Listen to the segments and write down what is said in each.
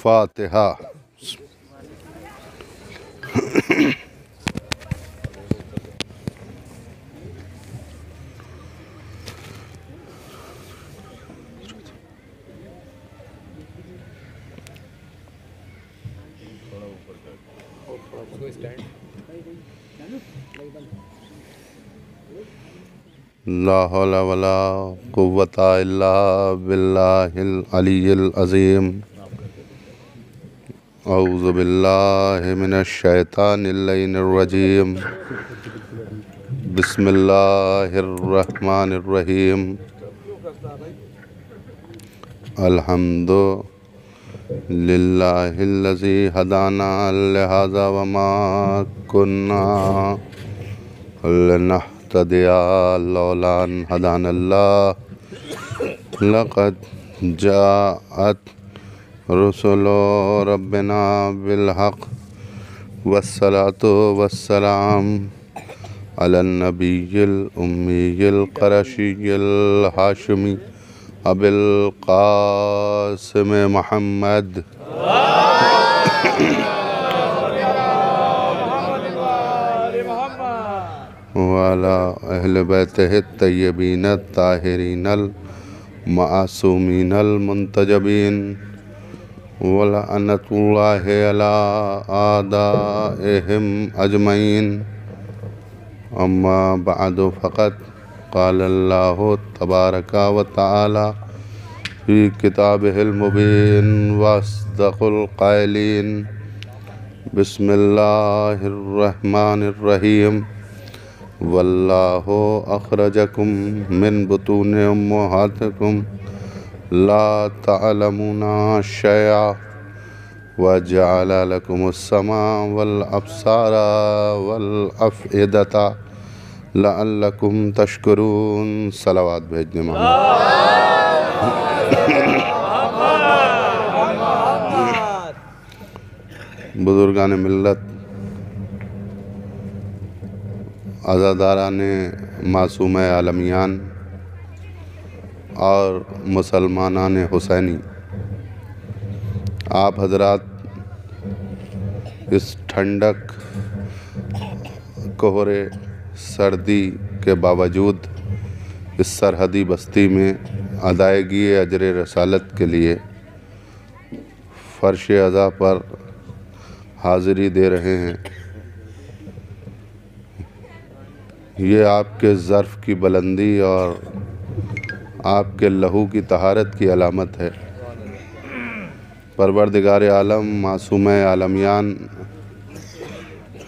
फातिहा। ला हौला वला कुव्वता इल्ला बिल्लाहिल अलिय्यिल अज़ीम। औज़ु बिल्लाहि मिनश शैतानिर रजीम। बिस्मिल्लाहिर रहमानिर रहीम। अल्हम्दु लिल्लाहिल्लज़ी हदाना लिहाज़ा वमा कुन्ना लिनहतदिया लौला अन हदानल्लाह। लक़द जाअत रुसुलु रब्बिना बिल हक़ वस्सलातु वस्सलाम अलन नबिय्यिल उम्मिय्यिल क़ुरैशिय्यिल हाशिमी अबिल क़ासिम मुहम्मद वाला अहले बैतिहि तय्यबीन ताहिरीनल मासूमीनल मुंतजबीन वलअनतुल्लाहि अला आदाइहिम अजमईन। अम्मा बअदु फ़क़द क़ालल्लाहु तबारका व तआला फ़ी किताबिहिल मुबीन वअस्दक़ुल क़ाइलीन। बिस्मिल्लाहिर रहमानिर रहीम। वल्लाहु अख़रजकुम मिन बुतूनि उम्महातिकुम ला तअलमूना शयआ वजअल लकुमुस्समा वल अब्सारा वल अफ़इदता लअल्लकुम तशकुरून। सलावत भेजने मोहम्मद। बुज़ुर्गान मिल्लत, अज़ादारान मासूम आलमियान और मुसलमानान हुसैनी, आप हजरात इस ठंडक कोहरे सर्दी के बावजूद इस सरहदी बस्ती में अदायगी अजर रसालत के लिए फ़र्श अज़ा पर हाज़िरी दे रहे हैं। ये आपके ज़र्फ़ की बुलंदी और आपके लहू की तहारत की अलामत है। परवरदिगार आलम मासूम आलमियान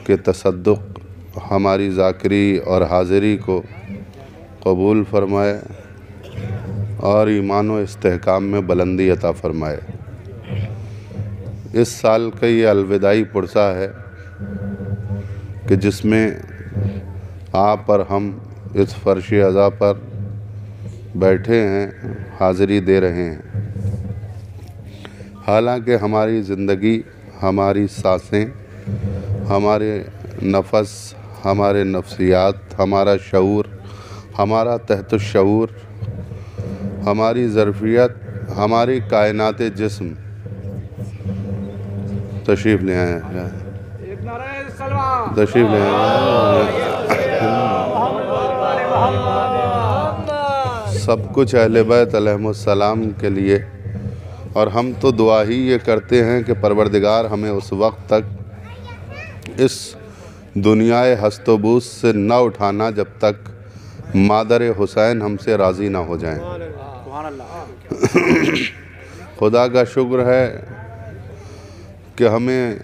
के तसद्दुक़ हमारी ज़ाकिरी और हाज़िरी को कबूल फ़रमाए और ईमान व इस्तेहकाम में बुलंदी अता फ़रमाए। इस साल का ये अलविदाई पुरसा है कि जिसमें आप और हम इस फ़र्श अज़ा पर बैठे हैं, हाज़िरी दे रहे हैं। हालांकि हमारी ज़िंदगी, हमारी सांसें, हमारे नफ़स, हमारे नफ्सियात, हमारा शऊर, हमारा तहतुश्शऊर, हमारी ज़र्फ़ियत, हमारी कायनात जिस्म तशरीफ़ ले आए, तशरीफ़ ले आए। सब कुछ अहले बैत अलैहिमुस्सलाम के लिए, और हम तो दुआ ही ये करते हैं कि परवरदिगार हमें उस वक्त तक इस दुनियाए हस्तबूस से न उठाना जब तक मादर हुसैन हमसे राज़ी ना हो जाएं। खुदा का शुक्र है कि हमें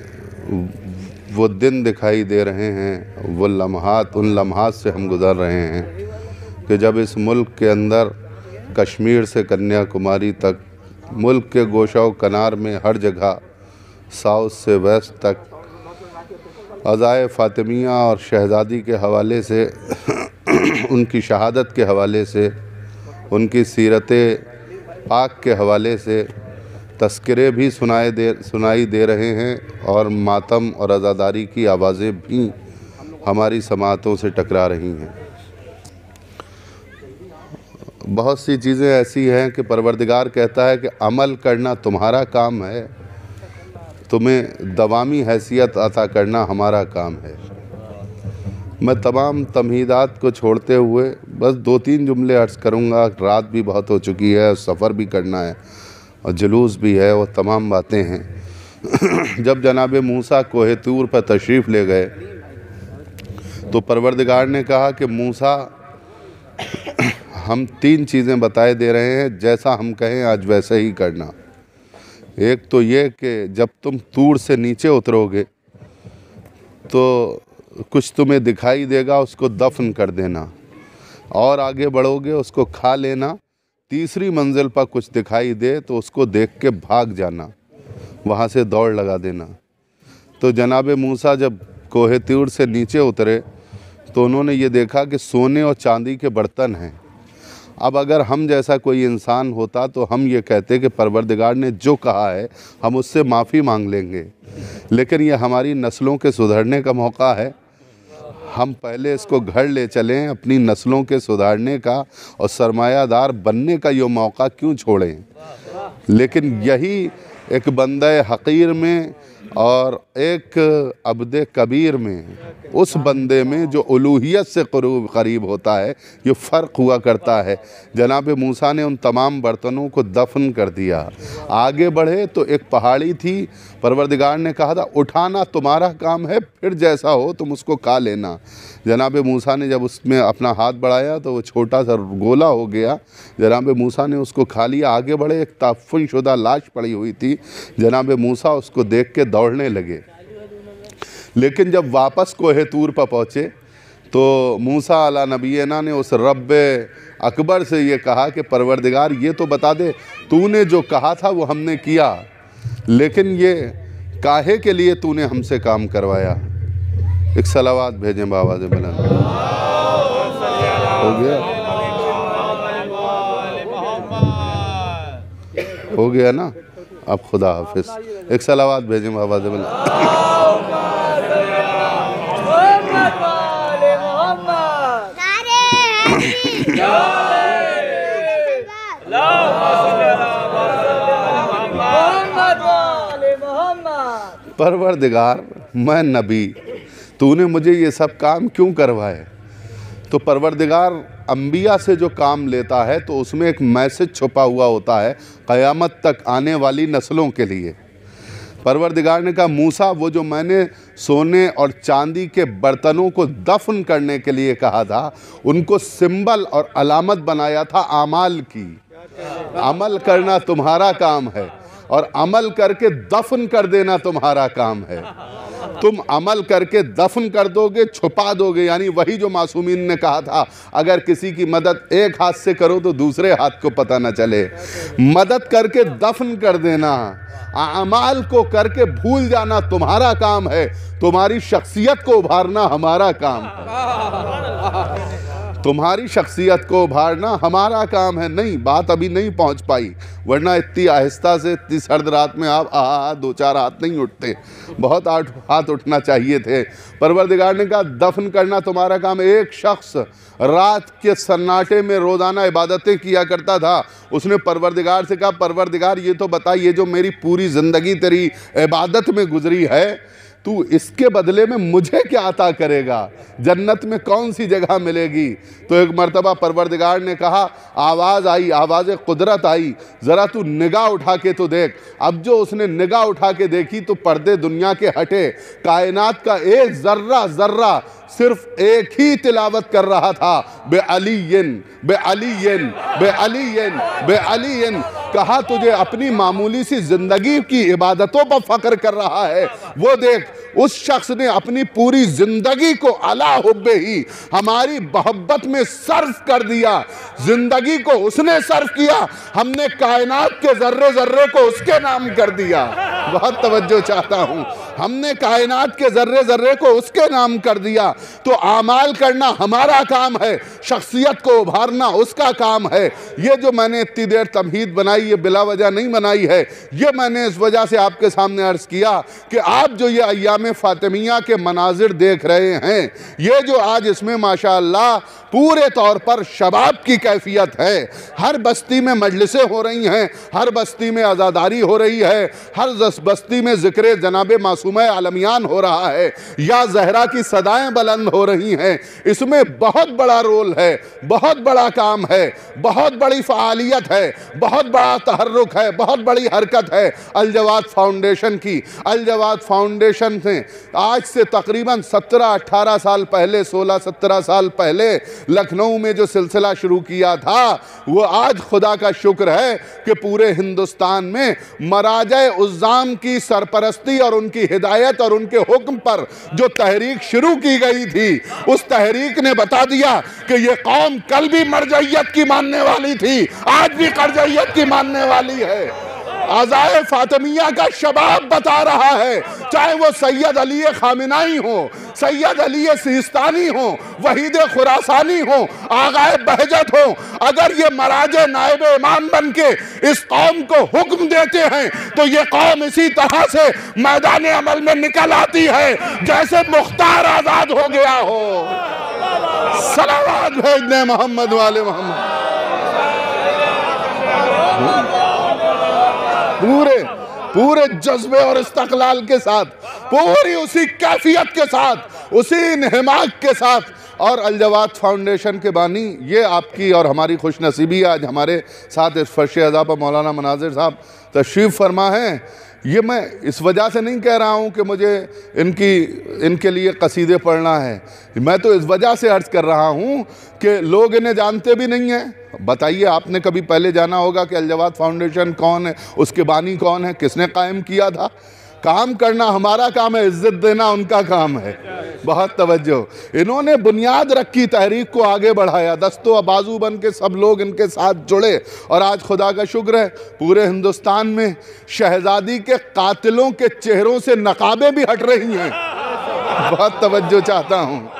वो दिन दिखाई दे रहे हैं, वो लम्हात, उन लम्हात से हम गुज़र रहे हैं कि जब इस मुल्क के अंदर कश्मीर से कन्याकुमारी तक, मुल्क के गोशा कनार में हर जगह, साउथ से वेस्ट तक अज़ाए फ़ातिमिया और शहज़ादी के हवाले से उनकी शहादत के हवाले से, उनकी सीरत पाक के हवाले से तस्करे भी सुनाई दे रहे हैं और मातम और अज़ादारी की आवाज़ें भी हमारी समातों से टकरा रही हैं। बहुत सी चीज़ें ऐसी हैं कि परवरदिगार कहता है कि अमल करना तुम्हारा काम है, तुम्हें दवामी हैसियत अता करना हमारा काम है। मैं तमाम तमहीदात को छोड़ते हुए बस 2-3 जुमले अर्ज़ करूँगा। रात भी बहुत हो चुकी है, सफ़र भी करना है और जुलूस भी है और तमाम बातें हैं। जब जनाब मूसा कोहे तूर पर तशरीफ़ ले गए तो परवरदिगार ने कहा कि मूसा, हम 3 चीज़ें बताए दे रहे हैं, जैसा हम कहें आज वैसे ही करना। एक तो ये कि जब तुम तूर से नीचे उतरोगे तो कुछ तुम्हें दिखाई देगा, उसको दफन कर देना, और आगे बढ़ोगे उसको खा लेना। तीसरी मंजिल पर कुछ दिखाई दे तो उसको देख के भाग जाना, वहाँ से दौड़ लगा देना। तो जनाब मूसा जब कोहे तूर से नीचे उतरे तो उन्होंने ये देखा कि सोने और चांदी के बर्तन हैं। अब अगर हम जैसा कोई इंसान होता तो हम ये कहते कि परवरदिगार ने जो कहा है हम उससे माफ़ी मांग लेंगे, लेकिन ये हमारी नस्लों के सुधरने का मौका है। हम पहले इसको घर ले चलें, अपनी नस्लों के सुधारने का और सरमायादार बनने का ये मौका क्यों छोड़ें। लेकिन यही एक बंदे हक़ीर में और एक अब्दे कबीर में, उस बंदे में जो उलूहियत से करीब होता है, ये फ़र्क हुआ करता है। जनाब मूसा ने उन तमाम बर्तनों को दफन कर दिया। आगे बढ़े तो एक पहाड़ी थी, परवरदिगार ने कहा था उठाना तुम्हारा काम है, फिर जैसा हो तुम उसको खा लेना। जनाब मूसा ने जब उसमें अपना हाथ बढ़ाया तो वो छोटा सा गोला हो गया। जनाब मूसा ने उसको खा लिया। आगे बढ़े, एक ताफ़ुन शुदा लाश पड़ी हुई थी। जनाब मूसा उसको देख के दौड़ने लगे। लेकिन जब वापस कोहे तूर पर पहुँचे तो मूसा अला नबीना ने उस रब अकबर से ये कहा कि परवरदिगार ये तो बता दे, तूने जो कहा था वो हमने किया, लेकिन ये काहे के लिए तूने हमसे काम करवाया। एक सलावात भेजें बाबा से बुलंद। हो गया, हो गया ना। अब खुदा हाफिज़। एक सलावात भेजें बाबा से बुलंद। परवरदिगार, मैं नबी, तूने मुझे ये सब काम क्यों करवाए। तो परवरदिगार अंबिया से जो काम लेता है तो उसमें एक मैसेज छुपा हुआ होता है क़यामत तक आने वाली नस्लों के लिए। परवरदिगार ने कहा मूसा, वो जो मैंने सोने और चांदी के बर्तनों को दफन करने के लिए कहा था, उनको सिंबल और अलामत बनाया था आमाल की। अमल करना तुम्हारा काम है और अमल करके दफन कर देना तुम्हारा काम है। तुम अमल करके दफन कर दोगे, छुपा दोगे। यानी वही जो मासूमीन ने कहा था, अगर किसी की मदद एक हाथ से करो तो दूसरे हाथ को पता न चले। मदद करके दफन कर देना, अमाल को करके भूल जाना तुम्हारा काम है। तुम्हारी शख्सियत को उभारना हमारा काम है। तुम्हारी शख्सियत को उभारना हमारा काम है। नहीं, बात अभी नहीं पहुंच पाई, वरना इतनी आहिस्ता से इतनी सर्द रात में आप 2-4 हाथ नहीं उठते, बहुत 8 हाथ उठना चाहिए थे। परवरदिगार ने कहा दफन करना तुम्हारा काम है। एक शख्स रात के सन्नाटे में रोज़ाना इबादतें किया करता था। उसने परवरदिगार से कहा, परवरदिगार ये तो बता, ये जो मेरी पूरी ज़िंदगी तेरी इबादत में गुजरी है, तू इसके बदले में मुझे क्या अता करेगा, जन्नत में कौन सी जगह मिलेगी। तो एक मर्तबा परवरदिगार ने कहा, आवाज़ आई, आवाज़ कुदरत आई, ज़रा तू निगाह उठा के तो देख। अब जो उसने निगाह उठा के देखी तो पर्दे दुनिया के हटे, कायनात का एक ज़र्रा ज़र्रा सिर्फ एक ही तिलावत कर रहा था, बे अलीयन बे अलीयन बे अलीयन बे अलीयन। कहा तुझे अपनी मामूली सी जिंदगी की इबादतों पर फख्र कर रहा है, वो देख उस शख्स ने अपनी पूरी जिंदगी को अला हुब्बे ही हमारी मोहब्बत में सर्फ कर दिया। जिंदगी को उसने सर्फ किया, हमने कायनात के जर्रे जर्रे को उसके नाम कर दिया। बहुत तवज्जो चाहता हूँ। हमने कायनात के जर्रे जर्रे को उसके नाम कर दिया। तो आमाल करना हमारा काम है, शख्सियत को उभारना उसका काम है। ये जो मैंने इतनी देर तमहीद बनाई ये बिला वजह नहीं बनाई है, ये मैंने इस वजह से आपके सामने अर्ज़ किया कि आप जो ये अय्याम फातिमिया के मनाजिर देख रहे हैं, ये जो आज इसमें माशाअल्लाह पूरे तौर पर शबाब की कैफियत है। हर बस्ती में मजलिसें हो रही हैं, हर बस्ती में आज़ादारी हो रही है, हर बस्ती में ज़िक्र जनाब मासूमा आलमियान हो रहा है, या ज़हरा की सदाएं बुलंद हो रही हैं। इसमें बहुत बड़ा रोल है, बहुत बड़ा काम है, बहुत बड़ी फ़आलियत है, बहुत बड़ा तहर्रुक है, बहुत बड़ी हरकत है अल जवाद फाउंडेशन की। अल जवाद फाउंडेशन ने आज से तकरीबन 17-18 साल पहले, 16-17 साल पहले लखनऊ में जो सिलसिला शुरू किया था, वो आज खुदा का शुक्र है कि पूरे हिंदुस्तान में मराजे उज़्ज़ाम की सरपरस्ती और उनकी हिदायत और उनके हुक्म पर जो तहरीक शुरू की गई थी, उस तहरीक ने बता दिया कि ये कौम कल भी मरजइयत की मानने वाली थी, आज भी करजइयत की मानने वाली है। अज़ाए फातिमिया का शबाब बता रहा है, चाहे वो सैयद अली खामिनाई हो, सैयद अली सिस्तानी हो, वहीद खुरासानी हो, आगाए बहजत हो, अगर ये मराजे नायब इमाम बन के इस कौम को हुक्म देते हैं तो ये कौम इसी तरह से मैदान अमल में निकल आती है जैसे मुख्तार आजाद हो गया हो। सलावत भेजने मोहम्मद वाले मोहम्मद। पूरे जज्बे और इस्तक़लाल के साथ, पूरी उसी कैफियत के साथ, उसी इन्हिमाक के साथ। और अल जवाद फाउंडेशन के बानी, ये आपकी और हमारी खुश नसीबी, आज हमारे साथ इस फर्श अज़ा पर मौलाना मनाजिर साहब तशरीफ़ फरमा हैं। ये मैं इस वजह से नहीं कह रहा हूँ कि मुझे इनके लिए कसीदे पढ़ना है, मैं तो इस वजह से अर्ज़ कर रहा हूँ कि लोग इन्हें जानते भी नहीं हैं। बताइए, आपने कभी पहले जाना होगा कि अल जवाद फाउंडेशन कौन है, उसके बानी कौन है, किसने कायम किया था? काम करना हमारा काम है, इज्जत देना उनका काम है। बहुत तवज्जो। इन्होंने बुनियाद रखी, तहरीक को आगे बढ़ाया, दस्तों बाजू बन के सब लोग इनके साथ जुड़े। और आज खुदा का शुक्र है पूरे हिंदुस्तान में शहजादी के कातिलों के चेहरों से नकाबें भी हट रही हैं। बहुत तवज्जो चाहता हूँ,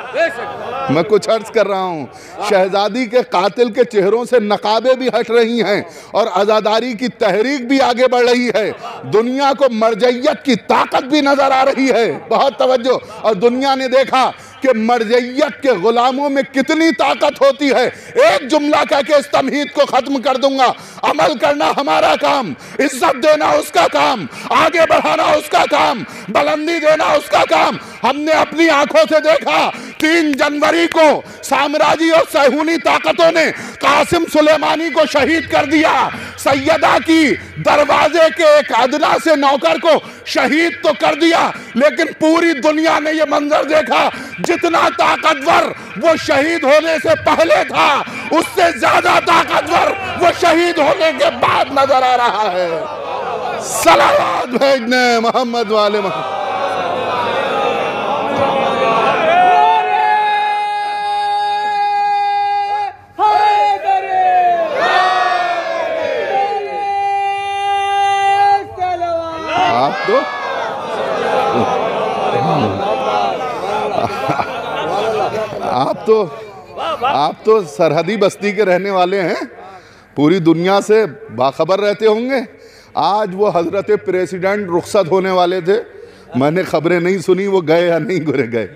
मैं कुछ अर्ज कर रहा हूँ। शहजादी के कातिल के चेहरों से नकाबें भी हट रही हैं और आज़ादारी की तहरीक भी आगे बढ़ रही है। दुनिया को मरजइयत की ताकत भी नजर आ रही है। बहुत तवज्जो। और दुनिया ने देखा कि मरजइयत के गुलामों में कितनी ताकत होती है। एक जुमला कह के इस तमहीद को खत्म कर दूंगा। अमल करना हमारा काम, इज्जत देना उसका काम, आगे बढ़ाना उसका काम, बुलंदी देना उसका काम। हमने अपनी आंखों से देखा 3 जनवरी को साम्राज्य और सहूनी ताकतों ने कासिम सुलेमानी को शहीद कर दिया। सैयदा की दरवाजे के एक अदना से नौकर को शहीद तो कर दिया, लेकिन पूरी दुनिया ने यह मंजर देखा, जितना ताकतवर वो शहीद होने से पहले था, उससे ज्यादा ताकतवर वो शहीद होने के बाद नजर आ रहा है। सलावत भेजने मोहम्मद वाले मोहम्मद। आप तो सरहदी बस्ती के रहने वाले हैं, पूरी दुनिया से बाखबर रहते होंगे। आज वो हजरत प्रेसिडेंट रुखसत होने वाले थे, मैंने खबरें नहीं सुनी वो गए या नहीं गए,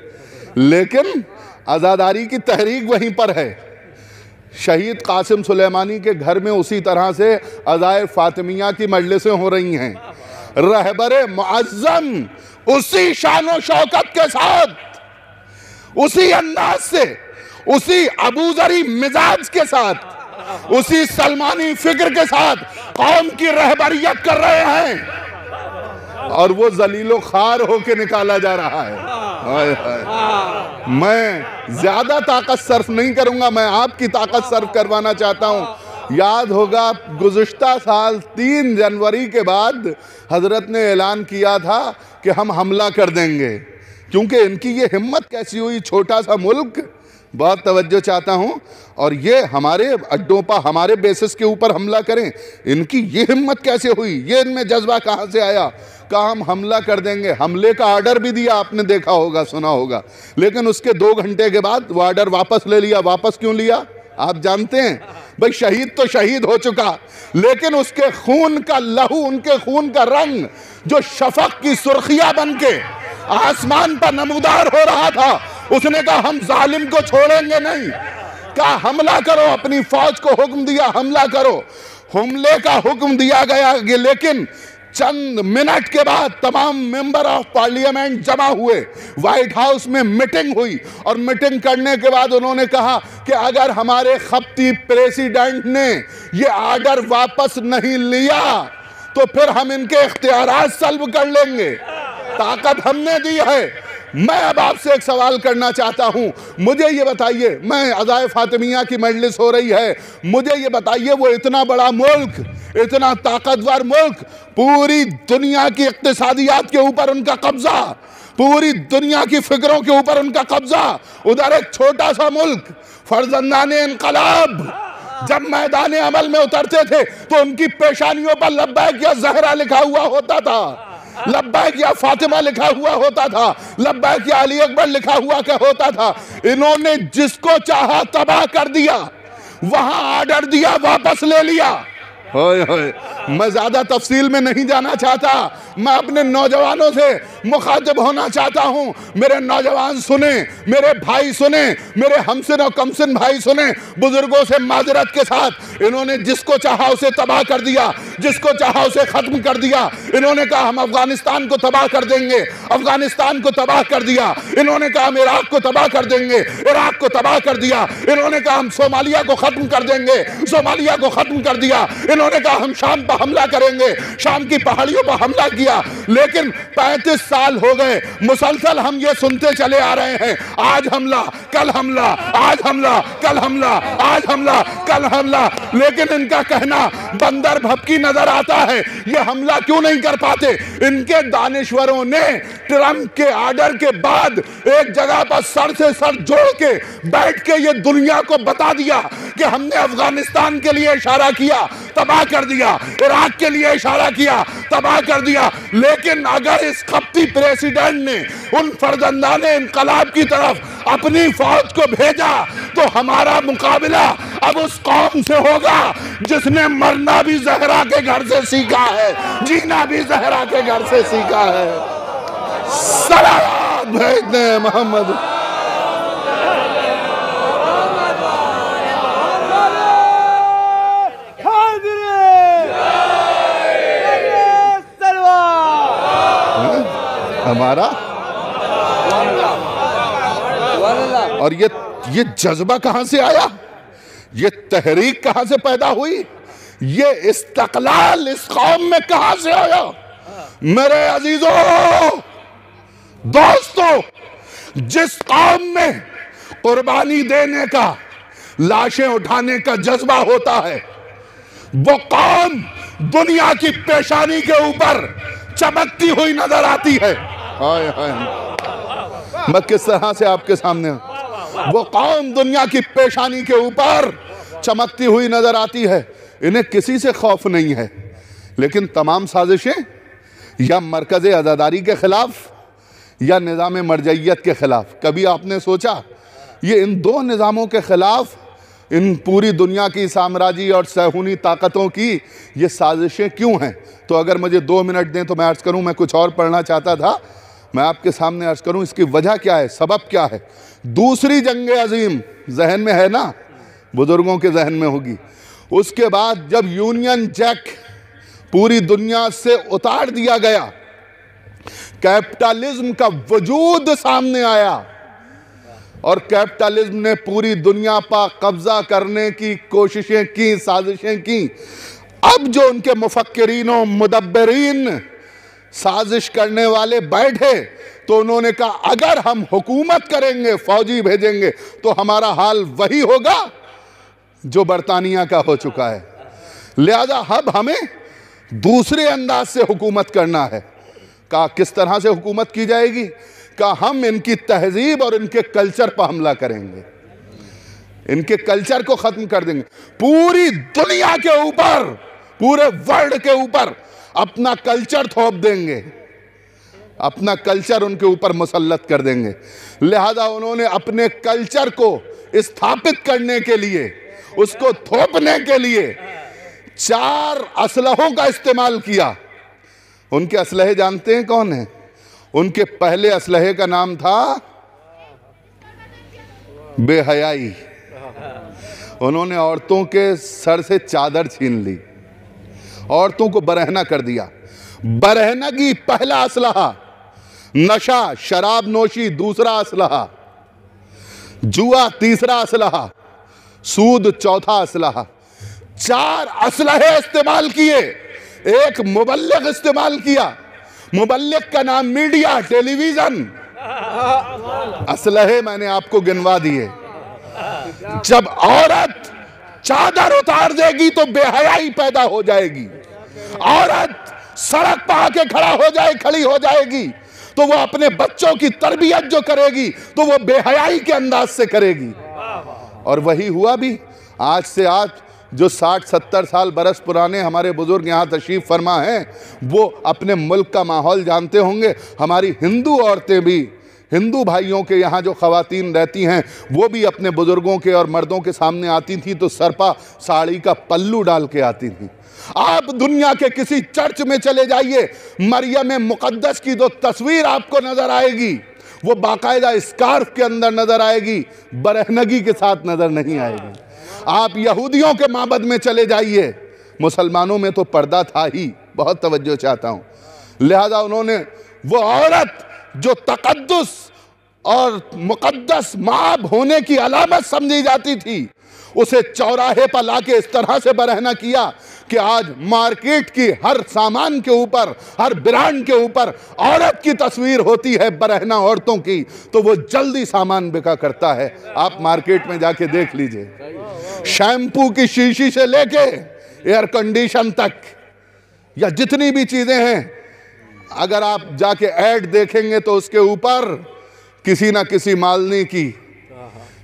लेकिन आज़ादारी की तहरीक वहीं पर है। शहीद कासिम सुलेमानी के घर में उसी तरह से अज़ाए फातिमिया की मजलिसें हो रही हैं। रहबरे मुअज़्ज़म उसी शानो शौकत के साथ, उसी अंदाज से, उसी अबूजरी मिजाज के साथ, उसी सलमानी फिक्र के साथ कौम की रहबरियत कर रहे हैं और वो जलीलो खार होके निकाला जा रहा है। हाय हाय। मैं ज्यादा ताकत सर्फ नहीं करूंगा, मैं आपकी ताकत सर्फ करवाना चाहता हूं। याद होगा गुज़िश्ता साल 3 जनवरी के बाद हजरत ने ऐलान किया था कि हम हमला कर देंगे, क्योंकि इनकी ये हिम्मत कैसी हुई, छोटा सा मुल्क बहुत तवज्जो चाहता हूँ। और ये हमारे अड्डों पर हमारे बेसिस के ऊपर हमला करें, इनकी ये हिम्मत कैसे हुई, ये इनमें जज्बा कहाँ से आया? कहा हम हमला कर देंगे। हमले का ऑर्डर भी दिया, आपने देखा होगा, सुना होगा, लेकिन उसके 2 घंटे के बाद वो ऑर्डर वापस ले लिया। वापस क्यों लिया आप जानते हैं? भाई शहीद तो शहीद हो चुका, लेकिन उसके खून का लहू, उनके खून का रंग जो शफक की सुर्खियां बनके आसमान पर नमूदार हो रहा था, उसने कहा हम जालिम को छोड़ेंगे नहीं। कहा हमला करो, अपनी फौज को हुक्म दिया हमला करो। हमले का हुक्म दिया गया, लेकिन चंद मिनट के बाद तमाम मेंबर ऑफ पार्लियामेंट जमा हुए, व्हाइट हाउस में मीटिंग हुई, और मीटिंग करने के बाद उन्होंने कहा कि अगर हमारे खप्ती प्रेसिडेंट ने ये ऑर्डर वापस नहीं लिया तो फिर हम इनके इख्तियारात सल्ब कर लेंगे। ताकत हमने दी है। मैं अब आपसे एक सवाल करना चाहता हूं, मुझे ये बताइए, मैं अज़ाए फातिमिया की मजलिस हो रही है, मुझे ये बताइए, वो इतना बड़ा मुल्क, इतना ताकतवर मुल्क, पूरी दुनिया की इक्तिसादियात के ऊपर उनका कब्जा, पूरी दुनिया की फिक्रों के ऊपर उनका कब्जा, उधर एक छोटा सा मुल्क, फर्जंदाने इनकलाब जब मैदान अमल में उतरते थे तो उनकी पेशानियों पर लब्बैक या ज़हरा लिखा हुआ होता था, लब्बैक या फातिमा लिखा हुआ होता था, लब्बैक या अली अकबर लिखा हुआ क्या होता था। इन्होंने जिसको चाहा तबाह कर दिया, वहां ऑर्डर दिया, वापस ले लिया। होय होय, मैं ज्यादा तफसील में नहीं जाना चाहता, मैं अपने नौजवानों से मुखातिब होना चाहता हूं। मेरे नौजवान सुने, मेरे भाई सुने, मेरे हमसिन और कमसिन भाई सुने, बुजुर्गों से माजरत के साथ, इन्होंने जिसको चाहा उसे तबाह कर दिया, जिसको चाहा उसे खत्म कर दिया। इन्होंने कहा हम अफगानिस्तान को तबाह कर देंगे, अफगानिस्तान को तबाह कर दिया। इन्होंने कहा हम इराक को तबाह कर देंगे, इराक को तबाह कर दिया। इन्होंने कहा हम सोमालिया को खत्म कर देंगे, सोमालिया को खत्म कर दिया। इन्होंने कहा हम शाम पर हमला करेंगे, शाम की पहाड़ियों पर हमला किया। लेकिन 35 साल हो गए, मुसलसल हम ये सुनते चले आ रहे हैं, आज हमला, कल हमला, आज हमला, कल हमला, आज हमला, कल हमला। लेकिन इनका कहना बंदर भपकी नजर आता है। ये हमला क्यों नहीं कर पाते? इनके दानिश्वरों ने ट्रंप के ऑर्डर के बाद एक जगह पर सर से सर जोड़ के बैठ के ये दुनिया को बता दिया कि हमने अफगानिस्तान के लिए इशारा किया, तबाह कर दिया, इराक के लिए इशारा किया, तबाह कर दिया। लेकिन अगर इस खप्ती प्रेसिडेंट ने उन फर्जंदाने इनकलाब की तरफ अपनी फौज को भेजा तो हमारा मुकाबला अब उस कौम से होगा जिसने मरना भी ज़हरा के घर से सीखा है, जीना भी ज़हरा के घर से सीखा है। सलावत भेज दे मोहम्मद। हमारा और ये जज्बा कहां से आया, ये तहरीक कहां से पैदा हुई, ये इस्तक़लाल इस कौम में कहां से आया? मेरे अजीजों, दोस्तों, जिस कौम में कुर्बानी देने का, लाशें उठाने का जज्बा होता है, वो कौम दुनिया की पेशानी के ऊपर चमकती हुई नजर आती है। हाय हाय, मैं किस तरह से आपके सामने, वो कौम दुनिया की पेशानी के ऊपर चमकती हुई नजर आती है। इन्हें किसी से खौफ नहीं है, लेकिन तमाम साजिशें या मरकज़ अज़ादारी के खिलाफ या निज़ाम मरजइयत के खिलाफ। कभी आपने सोचा ये इन दो निज़ामों के खिलाफ, इन पूरी दुनिया की साम्राज्य और सहूनी ताकतों की ये साजिशें क्यों हैं? तो अगर मुझे 2 मिनट दें तो मैं अर्ज़ करूं, मैं कुछ और पढ़ना चाहता था, मैं आपके सामने अर्ज़ करूं इसकी वजह क्या है, सबब क्या है। दूसरी जंग अजीम जहन में है ना, बुजुर्गों के जहन में होगी। उसके बाद जब यूनियन जैक पूरी दुनिया से उतार दिया गया, कैपिटलिज्म का वजूद सामने आया और कैपिटलिज्म ने पूरी दुनिया पर कब्जा करने की कोशिशें की, साजिशें की। अब जो उनके मुफक्किरीन और मुदब्बिरीन साजिश करने वाले बैठे तो उन्होंने कहा अगर हम हुकूमत करेंगे, फौजी भेजेंगे, तो हमारा हाल वही होगा जो बरतानिया का हो चुका है। लिहाजा अब हमें दूसरे अंदाज से हुकूमत करना है। कहा किस तरह से हुकूमत की जाएगी? कहा हम इनकी तहजीब और इनके कल्चर पर हमला करेंगे। इनके कल्चर को खत्म कर देंगे। पूरी दुनिया के ऊपर, पूरे वर्ल्ड के ऊपर अपना कल्चर थोप देंगे, अपना कल्चर उनके ऊपर मुसल्लत कर देंगे। लिहाजा उन्होंने अपने कल्चर को स्थापित करने के लिए, उसको थोपने के लिए 4 असलहों का इस्तेमाल किया। उनके असलहे जानते हैं कौन है? उनके पहले असलहे का नाम था बेहयाई। उन्होंने औरतों के सर से चादर छीन ली, औरतों को बरहना कर दिया। बरहनगी पहला असलहा, नशा शराब नोशी दूसरा असलहा, जुआ तीसरा असलहा, सूद चौथा असलहा। 4 असलहे इस्तेमाल किए। एक मुबल्लिग इस्तेमाल किया, मुबल्लिग का नाम मीडिया, टेलीविजन। असलहे मैंने आपको गिनवा दिए। जब औरत चादर उतार देगी तो बेहयाई पैदा हो जाएगी। औरत सड़क पर आके खड़ी हो जाएगी तो वो अपने बच्चों की तरबियत जो करेगी तो वो बेहयाई के अंदाज से करेगी। और वही हुआ भी। आज से आज जो 60-70 साल बरस पुराने हमारे बुजुर्ग यहाँ तशरीफ फरमा हैं, वो अपने मुल्क का माहौल जानते होंगे। हमारी हिंदू औरतें भी, हिंदू भाइयों के यहाँ जो ख़वातीन रहती हैं, वो भी अपने बुजुर्गों के और मर्दों के सामने आती थी तो सरपा साड़ी का पल्लू डाल के आती थी। आप दुनिया के किसी चर्च में चले जाइए, मरियम मुक़द्दस की जो तस्वीर आपको नजर आएगी वो बाकायदा स्कार्फ के अंदर नजर आएगी, बरहनगी के साथ नजर नहीं आएगी। आप यहूदियों के माबद में चले जाइए, मुसलमानों में तो पर्दा था ही। बहुत तवज्जो चाहता हूँ। लिहाजा उन्होंने वो औरत जो तकद्दुस और मुक़द्दस माब होने की अलामत समझी जाती थी, उसे चौराहे पर लाके इस तरह से बरहना किया कि आज मार्केट की हर सामान के ऊपर, हर ब्रांड के ऊपर औरत की तस्वीर होती है, बरहना औरतों की, तो वो जल्दी सामान बिका करता है। आप मार्केट में जाके देख लीजिए, शैम्पू की शीशी से लेके एयर कंडीशन तक या जितनी भी चीजें हैं, अगर आप जाके ऐड देखेंगे तो उसके ऊपर किसी ना किसी मालनी की,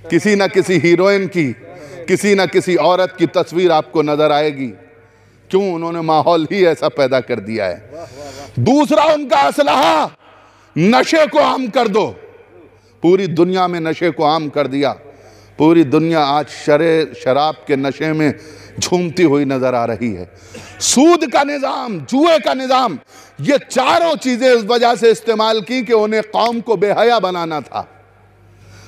किसी ना किसी हीरोइन की, किसी ना किसी औरत की तस्वीर आपको नजर आएगी। क्यों? उन्होंने माहौल ही ऐसा पैदा कर दिया है। दूसरा उनका असलहा, नशे को आम कर दो। पूरी दुनिया में नशे को आम कर दिया। पूरी दुनिया आज शराब के नशे में झूमती हुई नजर आ रही है। सूद का निज़ाम, जुए का निज़ाम, ये चारों चीजें इस वजह से इस्तेमाल की कि उन्हें कौम को बेहया बनाना था।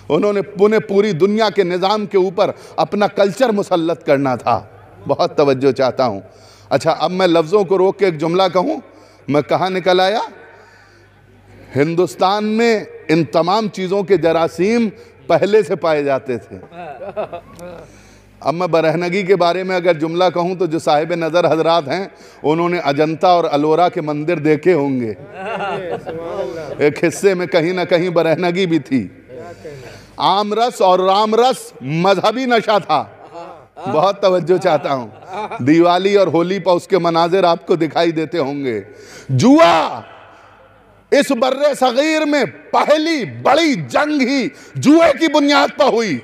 उन्होंने पूरी दुनिया के निज़ाम के ऊपर अपना कल्चर मुसल्लत करना था। बहुत तवज्जो चाहता हूँ। अच्छा, अब मैं लफ्ज़ों को रोक के एक जुमला कहूँ। मैं कहाँ निकल आया? हिंदुस्तान में इन तमाम चीज़ों के जरासीम पहले से पाए जाते थे। अब मैं बरहनगी के बारे में अगर जुमला कहूँ तो जो साहिब नज़र हजरात हैं, उन्होंने अजंता और अलोरा के मंदिर देखे होंगे। एक हिस्से में कहीं ना कहीं बरहनगी भी थी। आमरस और रामरस मजहबी नशा था। बहुत तवज्जो चाहता हूँ। दिवाली और होली पर उसके मनाजिर आपको दिखाई देते होंगे। जुआ, इस बर्रे सगीर में पहली बड़ी जंग ही जुए की बुनियाद पर हुई।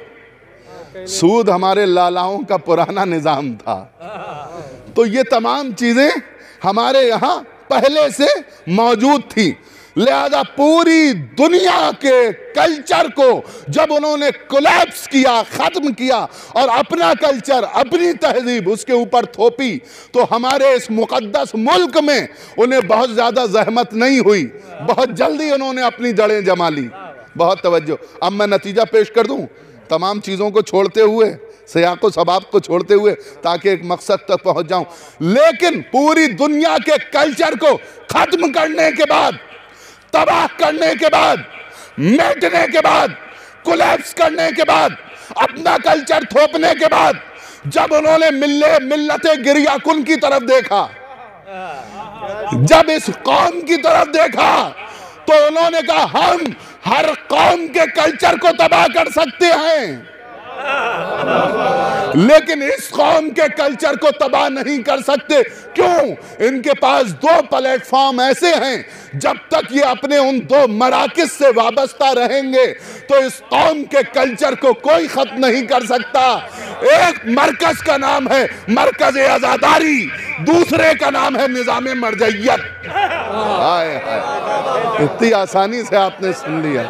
सूद हमारे लालाओं का पुराना निजाम था। तो ये तमाम चीजें हमारे यहाँ पहले से मौजूद थी। लिहाजा पूरी दुनिया के कल्चर को जब उन्होंने कोलैप्स किया, खत्म किया और अपना कल्चर, अपनी तहजीब उसके ऊपर थोपी, तो हमारे इस मुकद्दस मुल्क में उन्हें बहुत ज़्यादा जहमत नहीं हुई। बहुत जल्दी उन्होंने अपनी जड़ें जमा ली। बहुत तवज्जो। अब मैं नतीजा पेश कर दूं, तमाम चीज़ों को छोड़ते हुए, सियाक़ो सबाब को छोड़ते हुए, ताकि एक मकसद तक पहुँच जाऊँ। लेकिन पूरी दुनिया के कल्चर को ख़त्म करने के बाद, तबाह करने के बाद, मिटने के बाद, कोलैप्स करने के बाद, अपना कल्चर थोपने के बाद, जब उन्होंने मिल्लते गिरियाकुन की तरफ देखा, जब इस कौम की तरफ देखा, तो उन्होंने कहा हम हर कौम के कल्चर को तबाह कर सकते हैं। लेकिन इस कौम के कल्चर को तबाह नहीं कर सकते। क्यों? इनके पास दो प्लेटफॉर्म ऐसे हैं, जब तक ये अपने उन दो मराकिज से वाबस्ता रहेंगे तो इस कौम के कल्चर को कोई खत्म नहीं कर सकता। एक मरकज का नाम है मरकज आजादारी, दूसरे का नाम है निजाम मरजइयत। हाय हाय, इतनी आसानी से आपने सुन लिया।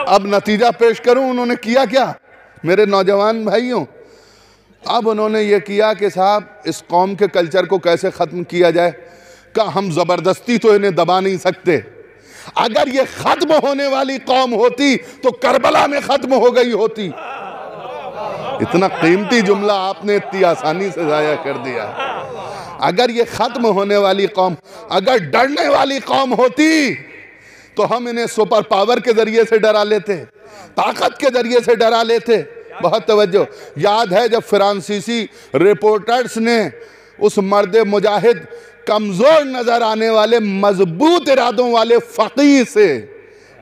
अब नतीजा पेश करूं उन्होंने किया क्या मेरे नौजवान भाइयों? अब उन्होंने ये किया कि साहब इस कौम के कल्चर को कैसे ख़त्म किया जाए। का हम ज़बरदस्ती तो इन्हें दबा नहीं सकते। अगर ये ख़त्म होने वाली कौम होती तो करबला में ख़त्म हो गई होती। इतना कीमती जुमला आपने इतनी आसानी से ज़ाया कर दिया। अगर ये ख़त्म होने वाली कौम, अगर डरने वाली कौम होती तो हम इन्हें सुपर पावर के ज़रिए से डरा लेते, ताकत के ज़रिए से डरा लेते। बहुत तवज्जो। याद है जब फ्रांसीसी रिपोर्टर्स ने उस मर्द मुजाहिद, कमज़ोर नज़र आने वाले मजबूत इरादों वाले फ़कीह से,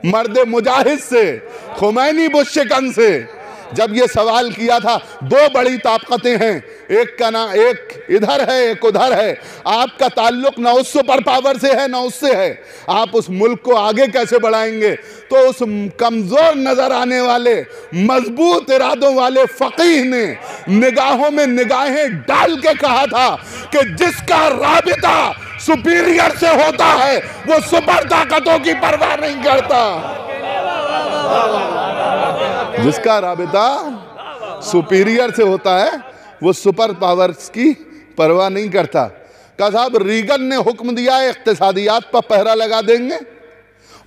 मर्द मुजाहिद से, खुमैनी बुश्शिकन से जब ये सवाल किया था, दो बड़ी ताकतें हैं, एक का ना, एक इधर है एक उधर है, आपका ताल्लुक ना उस सुपर पावर से है ना उससे है, आप उस मुल्क को आगे कैसे बढ़ाएंगे? तो उस कमज़ोर नज़र आने वाले मजबूत इरादों वाले फ़कीह ने निगाहों में निगाहें डाल के कहा था कि जिसका राबिता सुपीरियर से होता है वो सुपर ताकतों की परवाह नहीं करता। जिसका राबिता सुपीरियर से होता है वो सुपर पावर्स की परवाह नहीं करता। कहा साहब रीगन ने हुक्म दिया है इक्तिसादियात पर पहरा लगा देंगे,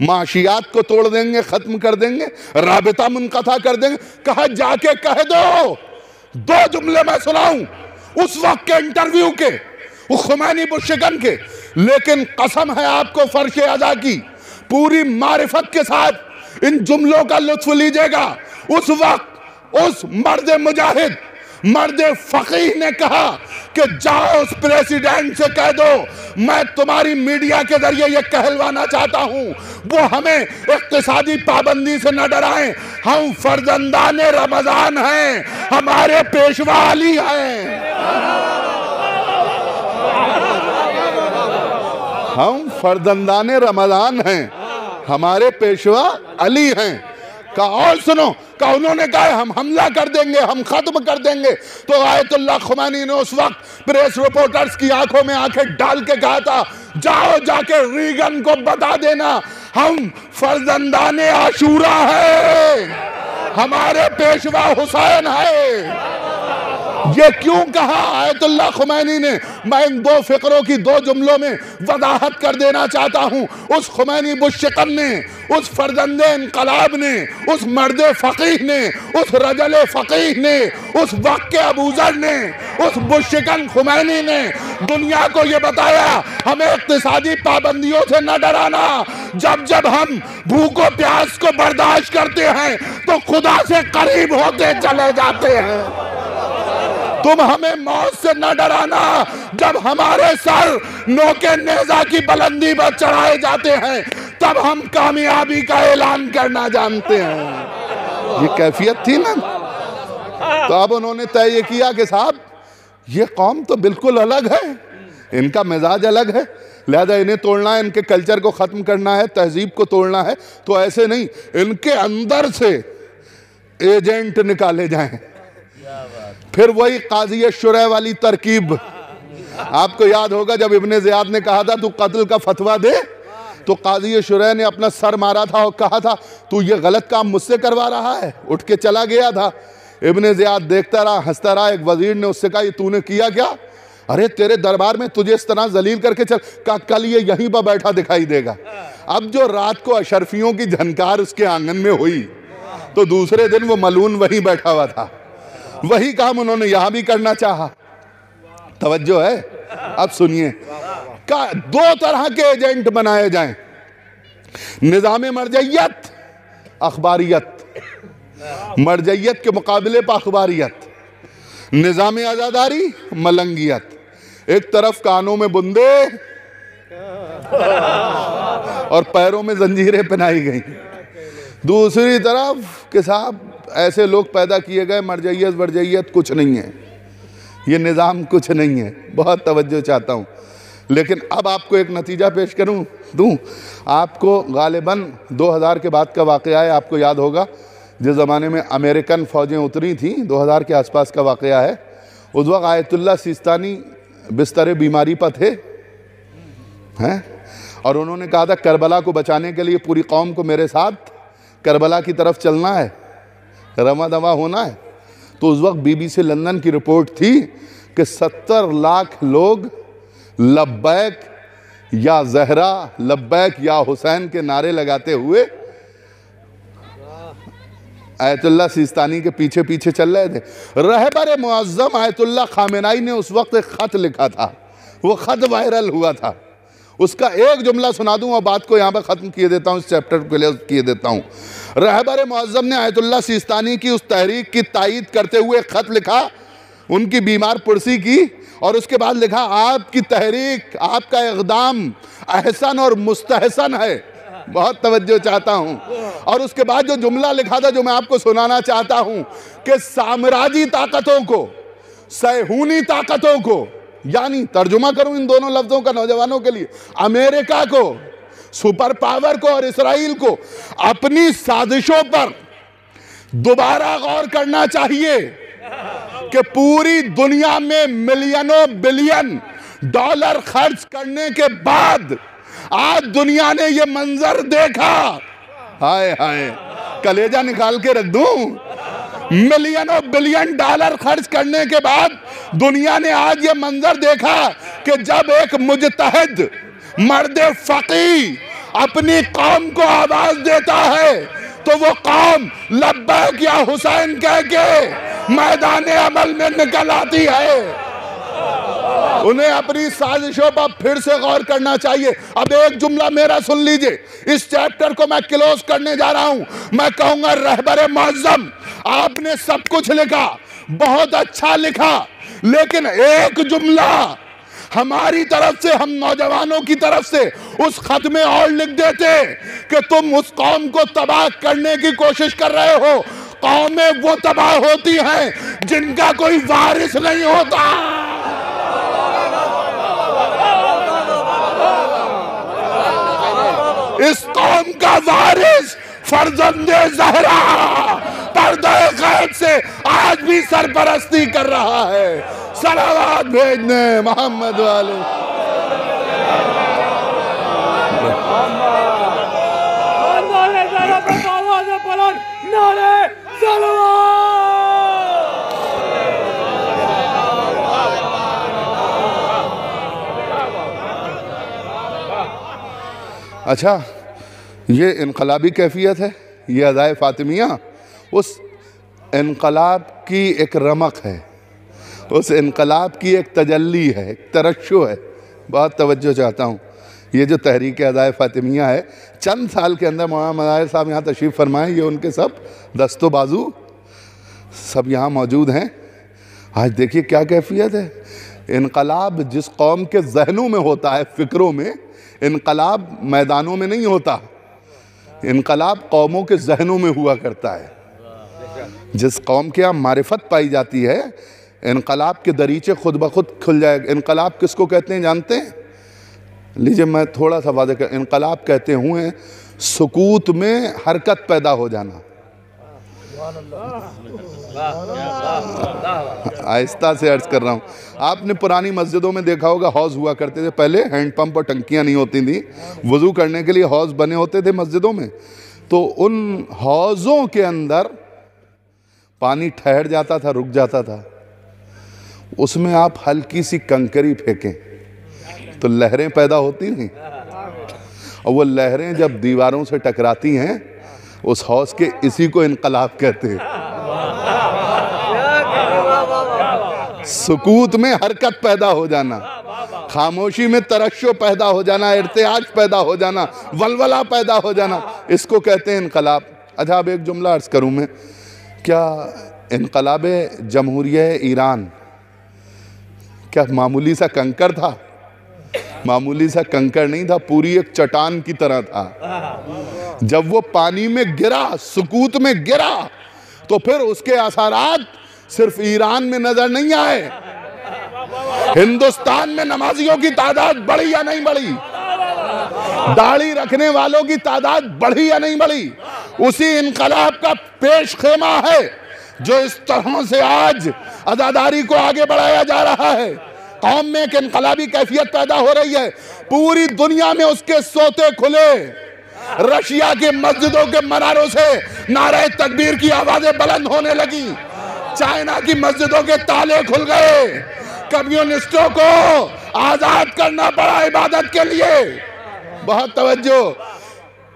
माशियात को तोड़ देंगे, खत्म कर देंगे, राबिता मुनक़ता कर देंगे। कहा जाके कह दो जुमले मैं सुनाऊं उस वक्त के इंटरव्यू के, वो खुमैनी बुश्शिकन के, लेकिन कसम है आपको फर्श अदा की, पूरी मारिफत के साथ इन जुमलों का लुत्फ लीजिएगा। उस वक्त उस मर्द मुजाहिद, मर्द फकीह ने कहा कि जाओ उस प्रेसिडेंट से कह दो मैं तुम्हारी मीडिया के जरिए ये कहलवाना चाहता हूं, वो हमें इक्तिसादी पाबंदी से न डराएं, हम फर्जंदाने रमजान हैं, हमारे पेशवा अली हैं, हम फर्जंदाने रमजान हैं, हमारे पेशवा अली हैं। कहा और सुनो, कहा उन्होंने कहा हम हमला कर देंगे, हम खत्म कर देंगे। तो आयतुल्लाह खुमैनी ने उस वक्त प्रेस रिपोर्टर्स की आंखों में आंखें डाल के कहा था जाओ जाके रीगन को बता देना हम फर्जंदाने आशूरा है, हमारे पेशवा हुसैन है। ये क्यों कहा आयतुल्लाह खुमैनी ने? मैं इन दो फिक्रों की दो जुमलों में वजाहत कर देना चाहता हूं। उस खुमैनी बुश्शिकन ने, उस फर्जंदे इनकलाब ने, उस मर्द फकीह ने, उस रजल फकीह ने, उस वक्त के अबूजर ने, उस बुश्शिकन खुमैनी ने दुनिया को ये बताया हमें इक्तिसादी पाबंदियों से न डराना। जब जब हम भूखों प्यास को बर्दाश्त करते हैं तो खुदा से करीब होते चले जाते हैं। तुम हमें मौत से न डराना, जब हमारे सर नोके नेजा की बुलंदी पर चढ़ाए जाते हैं तब हम कामयाबी का ऐलान करना जानते हैं। ये कैफियत थी ना। तो अब उन्होंने तय किया कि साहब ये कौम तो बिल्कुल अलग है, इनका मिजाज अलग है, लिहाजा इन्हें तोड़ना है, इनके कल्चर को ख़त्म करना है, तहजीब को तोड़ना है। तो ऐसे नहीं, इनके अंदर से एजेंट निकाले जाएं। फिर वही काजी शुरै वाली तरकीब। आपको याद होगा जब इब्ने ज़ियाद ने कहा था तू कत्ल का फतवा दे, तो काजी शुरै ने अपना सर मारा था और कहा था तू ये गलत काम मुझसे करवा रहा है, उठ के चला गया था। इब्ने ज़ियाद देखता रहा, हंसता रहा। एक वजीर ने उससे कहा ये तूने किया क्या? अरे तेरे दरबार में तुझे इस तरह जलील करके चल, का कल ये यहीं पर बैठा दिखाई देगा। अब जो रात को अशरफियों की झनकार उसके आंगन में हुई तो दूसरे दिन वो मलून वहीं बैठा हुआ था। वही काम उन्होंने यहां भी करना चाहा। तवज्जो है? अब सुनिए, का दो तरह के एजेंट बनाए जाएं, निजाम मरजइयत, अखबारियत। मरजइयत के मुकाबले पर अखबारियत, निजाम आजादारी, मलंगियत। एक तरफ कानों में बुंदे और पैरों में जंजीरें पहनाई गई, दूसरी तरफ के साहब ऐसे लोग पैदा किए गए, मरजैयत वरजैयत कुछ नहीं है, ये निज़ाम कुछ नहीं है। बहुत तवज्जो चाहता हूँ। लेकिन अब आपको एक नतीजा पेश दूँ आपको। गालिबन 2000 के बाद का वाक़या है, आपको याद होगा जिस ज़माने में अमेरिकन फ़ौजें उतरी थी, 2000 के आसपास का वाक़या है। उस वक्त आयतुल्लाह सिस्तानी बिस्तर बीमारी पर थे हैं, और उन्होंने कहा था करबला को बचाने के लिए पूरी कौम को मेरे साथ करबला की तरफ चलना है, रमा दमा होना है। तो उस वक्त BBC लंदन की रिपोर्ट थी कि 70 लाख लोग लब्बैक या ज़हरा, लब्बैक या हुसैन के नारे लगाते हुए आयतुल्लाह सिस्तानी के पीछे पीछे चल रहे थे। रहबर मुअज़्ज़म आयतुल्लाह खामेनाई ने उस वक्त एक ख़त लिखा था, वो ख़त वायरल हुआ था। उसका एक जुमला सुना दूं और बात को यहाँ पर ख़त्म किए देता हूँ, इस चैप्टर के लिए किए देता हूँ। रहबर मुअज़्ज़म ने आयतुल्लाह सिस्तानी की उस तहरीक की तायीद करते हुए ख़त लिखा, उनकी बीमार पुरसी की, और उसके बाद लिखा आपकी तहरीक, आपका इक़दाम अहसन और मुस्तहसन है। बहुत तवज्जो चाहता हूँ। और उसके बाद जो जुमला लिखा था, जो मैं आपको सुनाना चाहता हूँ, कि साम्राज्यी ताकतों को, सहूनी ताकतों को, यानी तर्जुमा करूं इन दोनों लफ्ज़ों का नौजवानों के लिए, अमेरिका को, सुपर पावर को और इसराइल को अपनी साजिशों पर दोबारा गौर करना चाहिए कि पूरी दुनिया में मिलियनों बिलियन डॉलर खर्च करने के बाद आज दुनिया ने ये मंजर देखा। हाय हाय, कलेजा निकाल के रख दूं। मिलियनों बिलियन डॉलर खर्च करने के बाद दुनिया ने आज ये मंजर देखा कि जब एक मुजतहिद मर्द फकी अपनी कौम को आवाज देता है तो वो कौम लब्बैक या हुसैन कह के मैदान अमल में निकल आती है। उन्हें अपनी साजिशों पर फिर से गौर करना चाहिए। अब एक जुमला मेरा सुन लीजिए, इस चैप्टर को मैं क्लोज करने जा रहा हूं। मैं कहूंगा रहबर मुअज़्ज़म, आपने सब कुछ लिखा, बहुत अच्छा लिखा, लेकिन एक जुमला हमारी तरफ से, हम नौजवानों की तरफ से उस खत में और लिख देते कि तुम उस कौम को तबाह करने की कोशिश कर रहे हो। कौमें वो तबाह होती हैं जिनका कोई वारिस नहीं होता। इस कौम का वारिस फर्जंदे ज़हरा पर्दे ग़ैब से आज भी सरपरस्ती कर रहा है। सलावत भेजने मोहम्मद वाले। अच्छा, ये इनकलाबी कैफियत है, ये अदाए फ़ातिमिया उस इनकलाब की एक रमक है, उस इनकलाब की एक तजल्ली है, एक तरश्शु है। बहुत तवज्जो चाहता हूँ। ये जो तहरीक अदाए फ़ातिमिया है, चंद साल के अंदर मौलाना मज़ाहिर साहब यहाँ तशरीफ़ फरमाएँ, ये उनके सब दस्तो बाजू सब यहाँ मौजूद हैं। आज देखिए क्या कैफियत है। इनकलाब जिस कौम के जहनों में होता है, फ़िक्रों में, इनकलाब मैदानों में नहीं होता, इनकलाब कौमों के जहनों में हुआ करता है। जिस कौम के यहाँ मारिफत पाई जाती है, इनकलाब के दरीचे खुद ब खुद खुल जाएगा। इनकलाब किसको कहते हैं जानते हैं? लीजिए मैं थोड़ा सा वादे कर, इनकलाब कहते हुए सुकूत में हरकत पैदा हो जाना। आहिस्ता से अर्ज कर रहा हूँ। आपने पुरानी मस्जिदों में देखा होगा, हौज़ हुआ करते थे पहले, हैंडपंप और टंकियाँ नहीं होती थी, वज़ू करने के लिए हौज़ बने होते थे मस्जिदों में। तो उन हौज़ों के अंदर पानी ठहर जाता था, रुक जाता था। उसमें आप हल्की सी कंकरी फेंकें तो लहरें पैदा होती नहीं, और वो लहरें जब दीवारों से टकराती हैं, उस हौज़ के, इसी को इनकलाब कहते हैं। सुकूत में हरकत पैदा हो जाना, खामोशी में तरक्शो पैदा हो जाना, इर्तियाज पैदा हो जाना, वलवला पैदा हो जाना, इसको कहते हैं इनकलाब। अच्छा, अब एक जुमला अर्ज़ करूँ मैं, क्या इनकलाब जमहूरिया ईरान क्या मामूली सा कंकर था? मामूली सा कंकर नहीं था, पूरी एक चट्टान की तरह था। जब वो पानी में गिरा, सुकूत में गिरा, तो फिर उसके असरात सिर्फ ईरान में नजर नहीं आए, हिंदुस्तान में नमाजियों की तादाद बढ़ी या नहीं बढ़ी, दाढ़ी रखने वालों की तादाद बढ़ी या नहीं बढ़ी, उसी इनकलाब का पेश खेमा है जो इस तरह से आज अज़ादारी को आगे बढ़ाया जा रहा है। कौम में एक इनकलाबी कैफियत पैदा हो रही है, पूरी दुनिया में उसके सोते खुले। रशिया के मस्जिदों के मनारों से नारे तकबीर की आवाजें बुलंद होने लगी, चाइना की मस्जिदों के ताले खुल गए, कम्युनिस्टों को आजाद करना पड़ा इबादत के लिए। बहुत तवज्जो,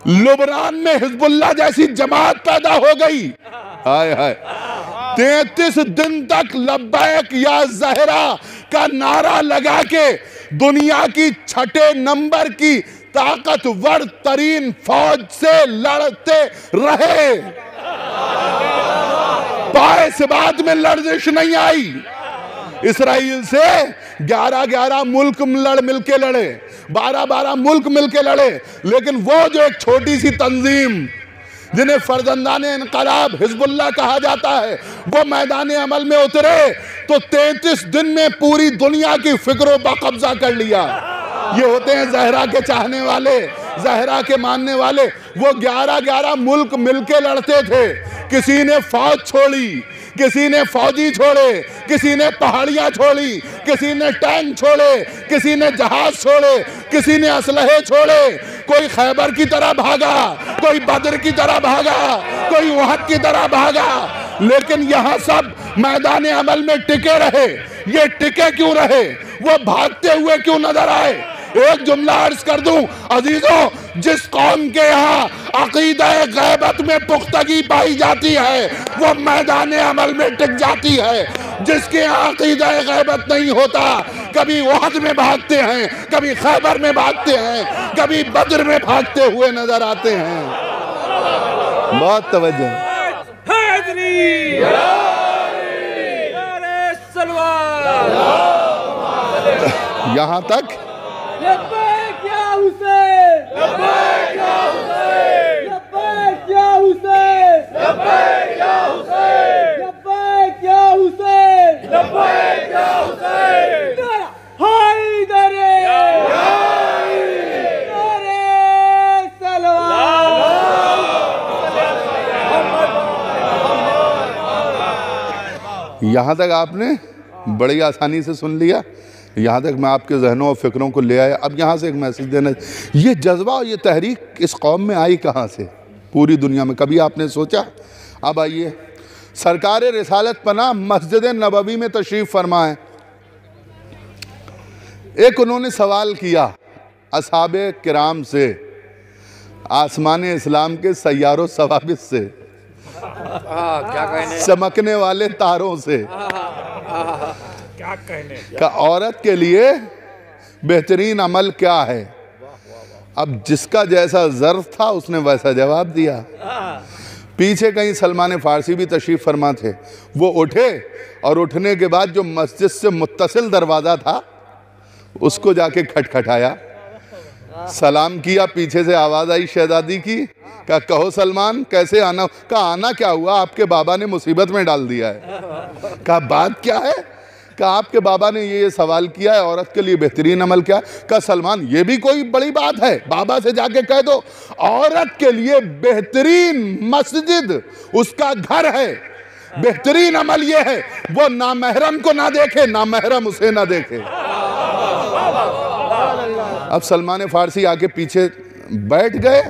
लुबनान में हिजबुल्लाह जैसी जमात पैदा हो गई। हाय हाय, 33 दिन तक लब्बैक या ज़हरा का नारा लगा के दुनिया की 6 नंबर की ताकतवर तरीन फौज से लड़ते रहे, पाए से बाद में लर्जिश नहीं आई। इसराइल से 11-11 मुल्क मिलके लड़े, 12-12 मुल्क मिलके लड़े, लेकिन वो जो एक छोटी सी तंजीम जिन्हें फर्जंदाने इनकलाब हिजबुल्लाह कहा जाता है, वो मैदान अमल में उतरे तो 33 दिन में पूरी दुनिया की फिक्रों पर कब्जा कर लिया। ये होते हैं ज़हरा के चाहने वाले, ज़हरा के मानने वाले। वो 11-11 मुल्क मिलके लड़ते थे, किसी ने फौज छोड़ी, किसी ने फौजी छोड़े, किसी ने पहाड़ियां छोड़ी, किसी ने टैंक छोड़े, किसी ने जहाज छोड़े, किसी ने असलहे छोड़े, कोई खैबर की तरह भागा, कोई बद्र की तरह भागा, कोई उहद की तरह भागा, लेकिन यहाँ सब मैदान अमल में टिके रहे। ये टिके क्यों रहे, वो भागते हुए क्यों नजर आए? एक जुमला अर्ज कर दूं अजीजों, जिस कौम के यहाँ अकीदा गैबत में पुख्तगी पाई जाती है वो मैदान अमल में टिक जाती है। जिसके यहाँ अकीदा गैबत नहीं होता, कभी उहद में भागते हैं, कभी खैबर में भागते हैं, कभी बद्र में भागते हुए नजर आते हैं। बहुत तवज्जो, यहाँ तक यहाँ तक आपने बड़ी आसानी से सुन लिया। यहाँ तक मैं आपके जहनों और फिक्रों को ले आया। अब यहाँ से एक मैसेज देना, ये जज्बा और ये तहरीक इस कौम में आई कहाँ से? पूरी दुनिया में कभी आपने सोचा? अब आइए, सरकार रिसालत पनाह मस्जिद नबवी में तशरीफ़ फरमा है। एक उन्होंने सवाल किया असहाबे किराम से, आसमान इस्लाम के सैयारों सवाबित से, क्या कहने, चमकने वाले तारों से, क्या कहने का औरत के लिए बेहतरीन अमल क्या है? अब जिसका जैसा ज़र्फ था उसने वैसा जवाब दिया। पीछे कहीं सलमान फ़ारसी भी तशरीफ़ फरमा थे, वो उठे और उठने के बाद जो मस्जिद से मुत्तसिल दरवाज़ा था उसको जाके खटखटाया, सलाम किया, पीछे से आवाज़ आई शहजादी की, कहो सलमान कैसे आना? कहा आना क्या हुआ, आपके बाबा ने मुसीबत में डाल दिया है। कहा बात क्या है? कहा आपके बाबा ने ये सवाल किया है, औरत के लिए बेहतरीन अमल क्या? कहा सलमान ये भी कोई बड़ी बात है, बाबा से जाके कह दो औरत के लिए बेहतरीन मस्जिद उसका घर है, बेहतरीन अमल ये है वो नामहरम को ना देखे, नामहरम उसे ना देखे। अब सलमान फ़ारसी आके पीछे बैठ गए।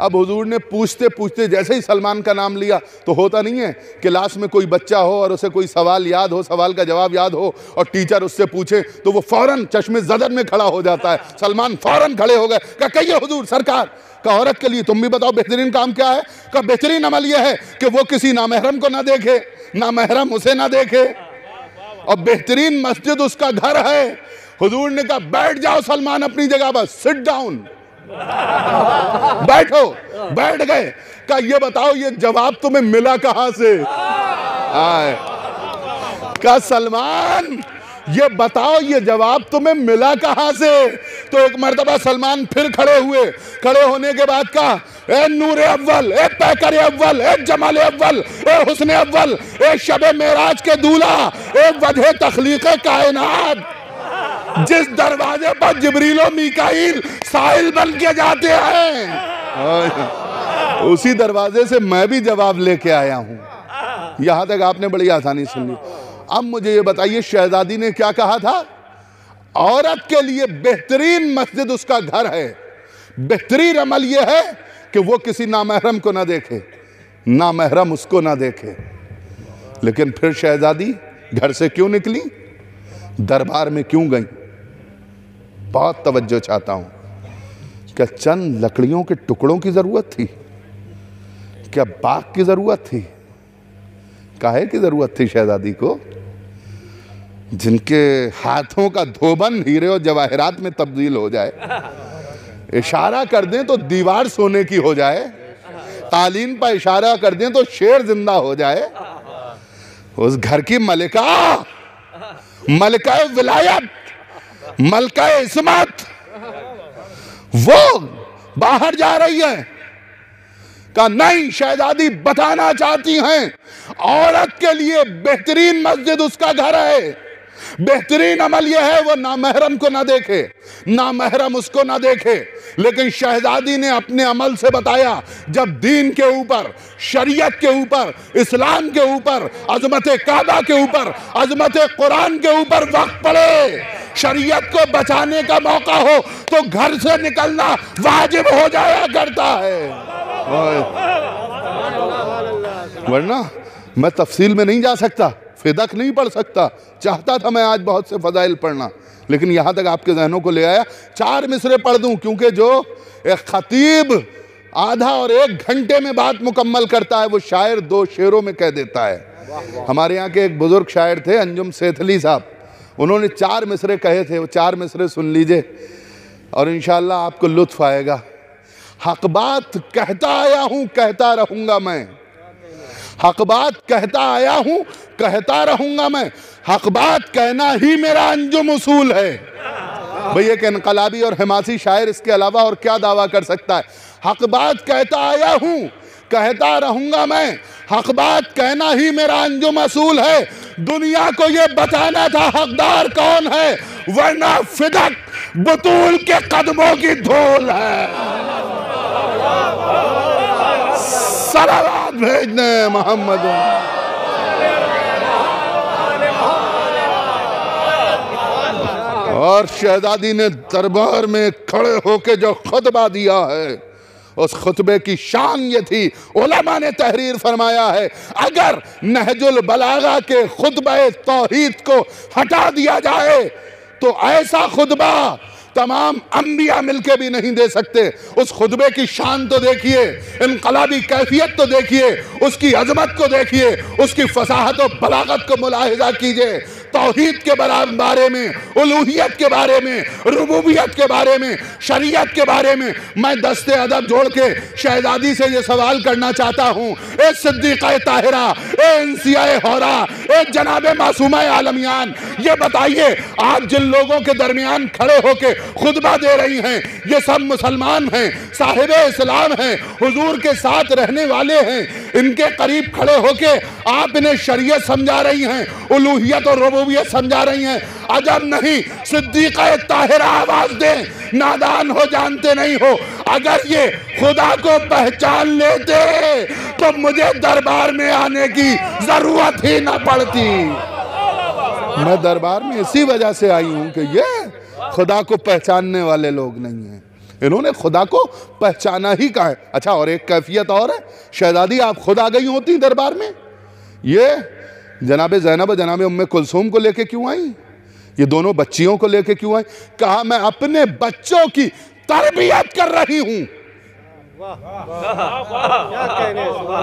अब हुजूर ने पूछते पूछते जैसे ही सलमान का नाम लिया, तो होता नहीं है क्लास में कोई बच्चा हो और उसे कोई सवाल याद हो, सवाल का जवाब याद हो और टीचर उससे पूछे तो वो फौरन चश्मे ज़दर में खड़ा हो जाता है। सलमान फौरन खड़े हो गए, कहा कहिए हुजूर सरकार, का औरत के लिए तुम भी बताओ बेहतरीन काम क्या है? का बेहतरीन अमल यह है कि वो किसी नामहरम को ना देखे, नामहरम उसे ना देखे, और बेहतरीन मस्जिद उसका घर है। हुजूर ने कहा बैठ जाओ सलमान अपनी जगह पर, सिट डाउन, बैठो। बैठ गए। कहा ये बताओ ये जवाब तुम्हें मिला कहां से? कहा सलमान ये बताओ ये जवाब तुम्हें मिला कहां से? तो एक मर्तबा सलमान फिर खड़े हुए, खड़े होने के बाद कहा, ए नूर अव्वल, ए पैकर अव्वल, ए जमाल अव्वल, ए हुस्न अव्वल, ए शबे मेराज के दूल्हा, ए वजह तख्लीक कायनात, जिस दरवाजे पर जिब्रील और मीकाईल साहिल बन के जाते हैं, उसी दरवाजे से मैं भी जवाब लेके आया हूं। यहां तक आपने बड़ी आसानी सुन ली। अब मुझे ये बताइए, शहजादी ने क्या कहा था? औरत के लिए बेहतरीन मस्जिद उसका घर है, बेहतरीन अमल यह है कि वो किसी नामहरम को ना देखे, नामहरम उसको ना देखे। लेकिन फिर शहजादी घर से क्यों निकली, दरबार में क्यों गई? बहुत तवज्जो चाहता हूं। क्या चंद लकड़ियों के टुकड़ों की जरूरत थी? क्या बाग की जरूरत थी? काहे की जरूरत थी शहजादी को? जिनके हाथों का धोबन हीरे और जवाहरात में तब्दील हो जाए, इशारा कर दें तो दीवार सोने की हो जाए, कालीन पर इशारा कर दें तो शेर जिंदा हो जाए। उस घर की मलिका, मलिका विलायत, मलिका इस्मत, वो बाहर जा रही है। कहा नहीं, शहजादी बताना चाहती हैं औरत के लिए बेहतरीन मस्जिद उसका घर है, बेहतरीन अमल यह है वो नामहरम को ना देखे, नामहरम उसको ना देखे। लेकिन शहजादी ने अपने अमल से बताया, जब दीन के ऊपर, शरीयत के ऊपर, इस्लाम के ऊपर, अजमत काबा के ऊपर, अजमत कुरान के ऊपर वक्त पड़े, शरीयत को बचाने का मौका हो तो घर से निकलना वाजिब हो जाया करता है। वरना मैं तफसील में नहीं जा सकता, फिदक नहीं पढ़ सकता। चाहता था मैं आज बहुत से फजाइल पढ़ना, लेकिन यहां तक आपके जहनों को ले आया। 4 मिसरे पढ़ दूं, क्योंकि जो एक खतीब आधा और 1 घंटे में बात मुकम्मल करता है, वो शायर 2 शेरों में कह देता है। हमारे यहाँ के एक बुजुर्ग शायर थे अंजुम सेठली साहब, उन्होंने 4 मिसरे कहे थे। वो 4 मिसरे सुन लीजिए और इंशाअल्लाह आपको लुत्फ आएगा। हक बात कहता आया हूं, कहता रहूंगा मैं। हक बात कहता आया हूं, कहता रहूंगा मैं। हक बात कहना ही मेरा अंजुम उसूल है। भैया एक इनकलाबी और हमासी शायर इसके अलावा और क्या दावा कर सकता है? हक बात कहता आया हूं, कहता रहूंगा मैं। हक बात कहना ही मेरा अंजुम असूल है। दुनिया को ये बताना था हकदार कौन है, वरना फिदक बतूल के कदमों की धूल है। सलावत भेजने मोहम्मद। और शहजादी ने दरबार में खड़े होके जो खुतबा दिया है, उस खुतबे की शान ये थी, उलमा ने तहरीर फरमाया है, अगर नहजुल बलागा के खुतबे तौहीद को हटा दिया जाए तो ऐसा खुतबा तमाम अंबिया मिलके भी नहीं दे सकते। उस खुतबे की शान तो देखिए, इनकलाबी कैफियत तो देखिए, उसकी अजमत को देखिए, उसकी फसाहत और बलागत को मुलाहिजा कीजिए। तौहीद के बारे में, उलूहियत के बारे में, रुबूबियत के बारे में, शरीयत के बारे में मैं दस्ते अदब जोड़ के शहजादी से ये सवाल करना चाहता हूँ। ए सिद्दीक़ा ताहिरा, ए इंसिया हौरा, ए जनाबे मासूमा आलमियान, ये बताइए आप जिन लोगों के दरमियान खड़े होके खुतबा दे रही हैं, ये सब मुसलमान हैं, साहिबे इस्लाम हैं, हुजूर के साथ रहने वाले हैं। इनके करीब खड़े होके आप इन्हें शरीयत समझा रही हैं, उलूहियत और रुबूबियत समझा रही हैं। अजब नहीं, सिद्दीक़ा ताहिरा आवाज दें, नादान हो, जानते नहीं हो। अगर ये खुदा को पहचान लेते तो मुझे दरबार में आने की जरूरत ही ना पड़ती। मैं दरबार में इसी वजह से आई हूं कि ये खुदा को पहचानने वाले लोग नहीं हैं। इन्होंने खुदा को पहचाना ही कहा है। अच्छा, और एक कैफियत और है, शहजादी आप खुद आ गई होती दरबार में, ये जनाबे ज़ैनब जनाबे उम्मे कुलसूम को लेके क्यों आई? ये दोनों बच्चियों को लेके क्यों आई? कहा मैं अपने बच्चों की तरबियत कर रही हूं,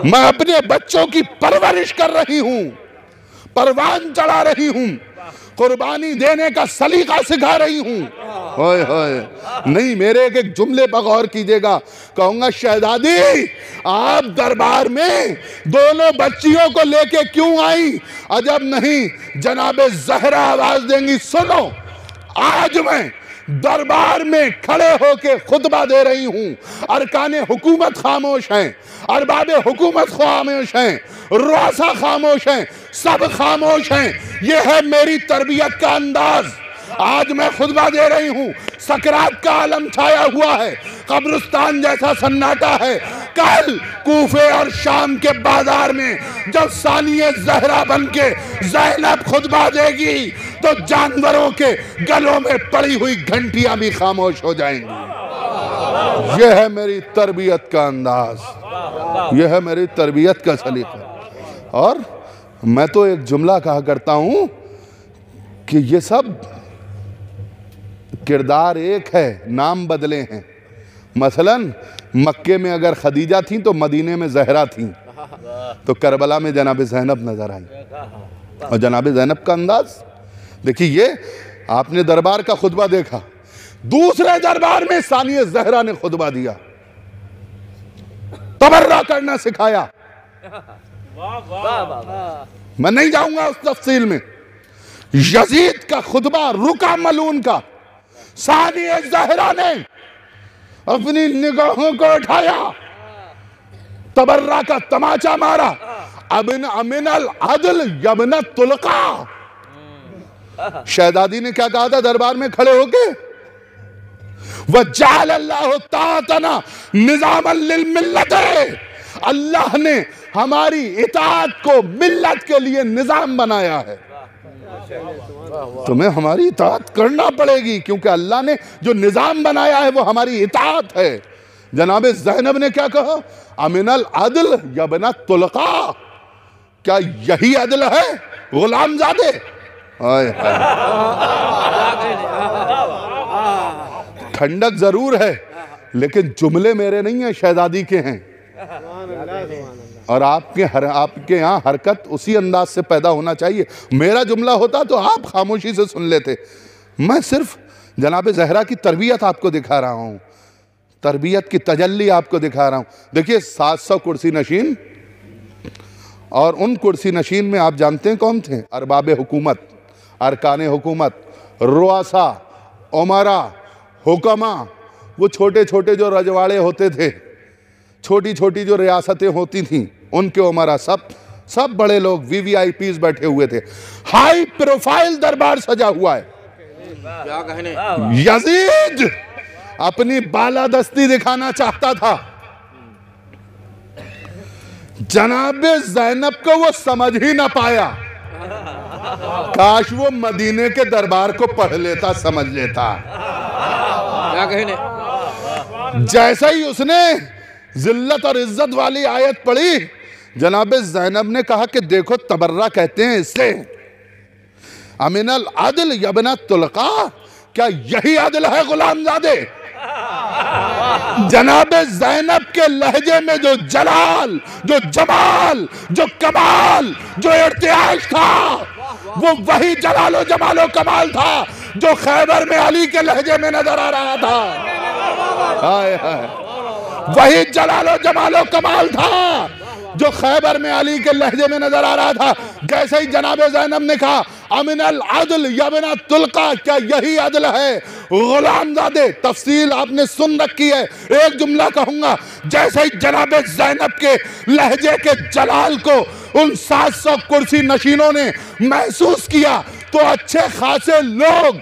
मैं अपने बच्चों की परवरिश कर रही हूं, परवान चढ़ा रही हूं, कुर्बानी देने का सलीका सिखा रही हूं। होए होए, नहीं, मेरे एक एक जुमले पर गौर कीजिएगा। कहूंगा शहजादी आप दरबार में दोनों बच्चियों को लेके क्यों आई? अजब नहीं, जनाबे ज़हरा आवाज देंगी, सुनो आज मैं दरबार में खड़े होके खुतबा दे रही हूं, अरकाने हुकूमत खामोश हैं, अरबाबे हुकूमत खामोश हैं, रुआसा खामोश हैं, सब खामोश हैं। यह है मेरी तरबियत का अंदाज। आज मैं खुतबा दे रही हूं, सकरात का आलम छाया हुआ है, कब्रिस्तान जैसा सन्नाटा है। कल कूफे और शाम के बाजार में जब सानिए ज़हरा बन के ज़ैनब खुतबा देगी तो जानवरों के गलों में पड़ी हुई घंटियां भी खामोश हो जाएंगी। यह है मेरी तरबियत का अंदाज, यह है मेरी तरबियत का सलीका। और मैं तो एक जुमला कहा करता हूं कि ये सब किरदार एक है, नाम बदले हैं। मसलन मक्के में अगर खदीजा थी तो मदीने में ज़हरा थी, तो करबला में जनाब ज़ैनब नजर आई। और जनाब ज़ैनब का अंदाज देखिए, ये आपने दरबार का खुतबा देखा, दूसरे दरबार में सानिया ज़हरा ने खुतबा दिया, तबर्रा करना सिखाया। मैं नहीं जाऊंगा उस तफसील में। यजीद का खुतबा रुका मलून का, सानिया ज़हरा ने अपनी निगाहों को उठाया, तबर्रा का तमाचा मारा, अमिनल अदल यबन तुलका। शहजादी ने क्या कहा था दरबार में खड़े होके? वजाल अल्लाह तातना निजामन लिल मिल्लत, अल्लाह ने हमारी इताअत को मिल्लत के लिए निजाम बनाया है। तुम्हें हमारी इताअत करना पड़ेगी, क्योंकि अल्लाह ने जो निजाम बनाया है वो हमारी इताअत है। जनाब ज़ैनब ने क्या कहा? अमिनल अदल यबना तुलका, क्या यही अदल है गुलामजादे? ठंडक जरूर है, लेकिन जुमले मेरे नहीं है, शहजादी के हैं। और आपके यहाँ हरकत उसी अंदाज से पैदा होना चाहिए। मेरा जुमला होता तो आप खामोशी से सुन लेते। मैं सिर्फ जनाब ज़हरा की तरबियत आपको दिखा रहा हूँ, तरबियत की तजल्ली आपको दिखा रहा हूँ। देखिए 700 कुर्सी नशीन, और उन कुर्सी नशीन में आप जानते हैं कौन थे? अरबाब हुकूमत, अरकाने हुकूमत, रुआसा, उमरा, हुक्मा, वो छोटे छोटे जो रजवाड़े होते थे, छोटी छोटी जो रियासतें होती थीं, उनके उमरा, सब बड़े लोग, वीवीआईपीज़ बैठे हुए थे। हाई प्रोफाइल दरबार सजा हुआ है। क्या कहने? यजीद अपनी बालादस्ती दिखाना चाहता था, जनाब ज़ैनब को वो समझ ही ना पाया। काश वो मदीने के दरबार को पढ़ लेता, समझ लेता। क्या कहने? जैसा ही उसने जिल्लत और इज्जत वाली आयत पढ़ी, जनाब ज़ैनब ने कहा कि देखो तबर्रा कहते हैं इससे, अमिनल अदल यबना तुलका, क्या यही अदल है गुलामजादे? जनाब ज़ैनब के लहजे में जो जलाल, जो जमाल, जो कमाल, जो इर्तियाज था, वो वही जलालो जमालो कमाल था जो खैबर में अली के लहजे में नजर आ रहा था। हाय हाय, वही जलालो जमालो कमाल था जो खैबर में अली के लहजे में नजर आ रहा था। जैसे ही जनाब ज़ैनब ने कहा अमिनल अदल यबना तुलका, क्या यही अदल है गुलामजादे? तफसील आपने सुन रखी है, एक जुमला कहूंगा। जैसे ही जनाब ज़ैनब के लहजे के जलाल को उन 700 कुर्सी नशीनों ने महसूस किया, तो अच्छे खासे लोग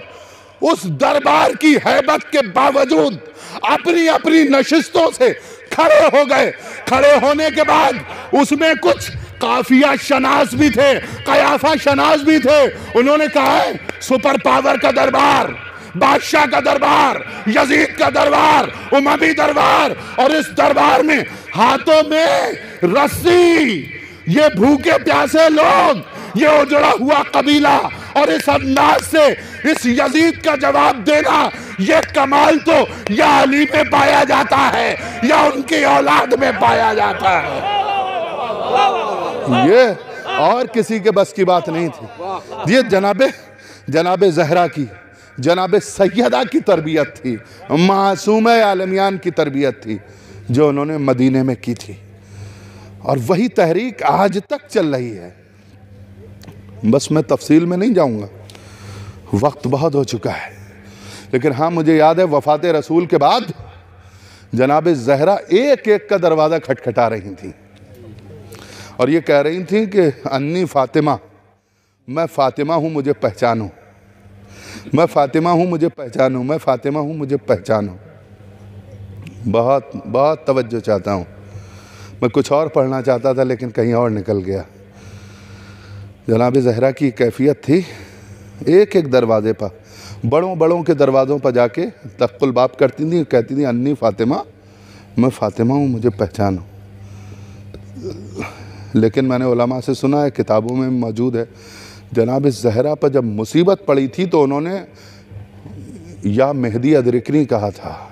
उस दरबार की हैबत के बावजूद अपनी अपनी नशिस्तों से खड़े हो गए। खड़े होने के बाद उसमें कुछ काफिया शनास भी थे, कयाफा शनास भी थे। उन्होंने कहा है सुपर पावर का दरबार, बादशाह का दरबार, यजीद का दरबार, उमवी दरबार, और इस दरबार में हाथों में रस्सी, ये भूखे प्यासे लोग, ये उजड़ा हुआ कबीला, और इस अंदाज से इस यजीद का जवाब देना, ये कमाल तो या अली में पाया जाता है या उनकी औलाद में पाया जाता है। ये और किसी के बस की बात नहीं थी। ये जनाबे ज़हरा की जनाब सैयदा की तरबियत थी, मासूम आलमियान की तरबियत थी जो उन्होंने मदीने में की थी, और वही तहरीक आज तक चल रही है। बस मैं तफसील में नहीं जाऊंगा, वक्त बहुत हो चुका है, लेकिन हाँ मुझे याद है वफ़ात रसूल के बाद जनाब ज़हरा एक एक का दरवाज़ा खटखटा रही थी और ये कह रही थी कि अन्नी फ़ातिमा, मैं फ़ातिमा हूँ मुझे पहचानो, मैं फ़ातिमा हूँ मुझे पहचानो, मैं फ़ातिमा हूँ मुझे पहचानो। बहुत बहुत तवज्जो चाहता हूँ। मैं कुछ और पढ़ना चाहता था लेकिन कहीं और निकल गया। जनाब ज़हरा की कैफियत थी, एक एक दरवाज़े पर, बड़ों बड़ों के दरवाज़ों पर जाके तक़्क़ुल बाप करती थी, कहती थी अन्नी फ़ातिमा, मैं फ़ातिमा हूँ मुझे पहचानो। लेकिन मैंने उलमा से सुना है, किताबों में मौजूद है, जनाब ज़हरा पर जब मुसीबत पड़ी थी तो उन्होंने या मेहदी अदरिकनी कहा था,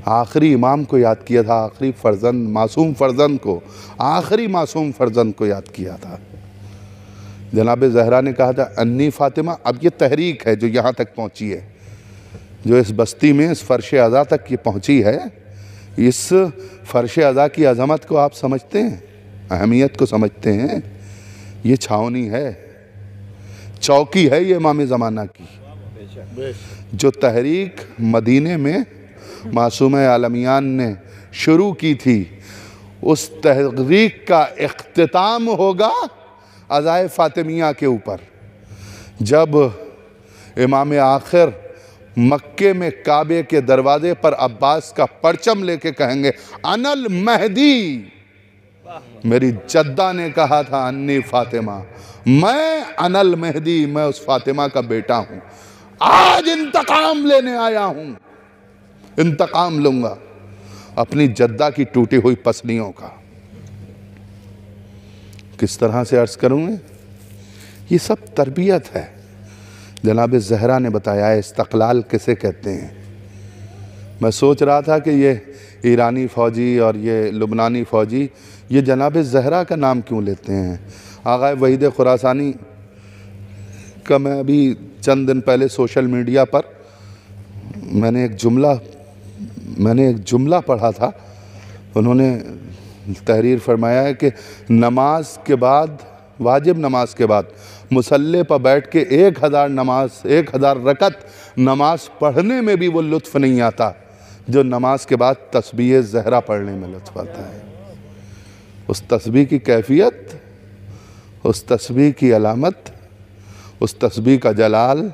आखिरी इमाम को याद किया था, आखिरी फ़र्जंद, मासूम फ़र्जंद को, आखिरी मासूम फ़र्जंद को याद किया था। जनाब ज़हरा ने कहा था अन्नी फ़ातिमा। अब ये तहरीक है जो यहाँ तक पहुँची है, जो इस बस्ती में इस फ़र्श अज़ा तक ये पहुँची है, इस फ़र्श अज़ा की अज़मत को आप समझते हैं, अहमियत को समझते हैं? ये छावनी है, चौकी है ये इमाम ज़माना की। जो तहरीक मदीने में मासूम आलमियान ने शुरू की थी, उस तहरीक का इख्तिताम होगा अज़ाए फ़ातिमिया के ऊपर, जब इमाम आखिर मक्के में काबे के दरवाजे पर अब्बास का परचम लेके कहेंगे अनल महदी। मेरी जद्दा ने कहा था अन्नी फ़ातिमा, मैं अनल महदी, मैं उस फ़ातिमा का बेटा हूँ, आज इंतकाम लेने आया हूँ, इंतकाम लूँगा अपनी जद्दा की टूटी हुई पसलियों का। किस तरह से अर्ज़ करूँगा, ये सब तरबियत है। जनाब ज़हरा ने बताया इस्तक़लाल किसे कहते हैं। मैं सोच रहा था कि ये ईरानी फ़ौजी और ये लुबनानी फ़ौजी ये जनाब ज़हरा का नाम क्यों लेते हैं। आग़ाए वहीद खुरासानी का मैं अभी चंद दिन पहले सोशल मीडिया पर मैंने एक जुमला पढ़ा था। उन्होंने तहरीर फरमाया है कि नमाज के बाद, वाजिब नमाज के बाद मुसल्ले पर बैठ के 1000 रकत नमाज पढ़ने में भी वो लुत्फ़ नहीं आता जो नमाज के बाद तस्बीह ज़हरा पढ़ने में लुत्फ़ आता है। उस तस्बीह की कैफियत, उस तस्बीह की अलामत, उस तस्बीह का जलाल,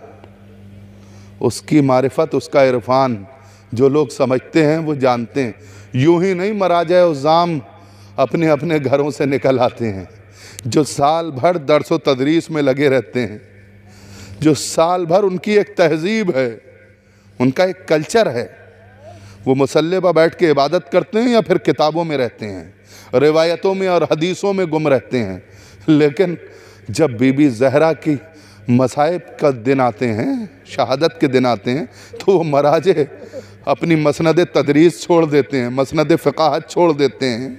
उसकी मारिफत, उसका इरफान जो लोग समझते हैं वो जानते हैं। यूं ही नहीं मराजा उज़्ज़ाम अपने अपने घरों से निकल आते हैं, जो साल भर दर्स व तदरीस में लगे रहते हैं, जो साल भर उनकी एक तहज़ीब है, उनका एक कल्चर है। वो मुसल्ले पर बैठ के इबादत करते हैं या फिर किताबों में रहते हैं, रिवायतों में और हदीसों में गुम रहते हैं। लेकिन जब बीबी ज़हरा की मसाइब का दिन आते हैं, शहादत के दिन आते हैं, तो वो मराजे अपनी मसनद तदरीस छोड़ देते हैं, मसनद फ़िक़ाहत छोड़ देते हैं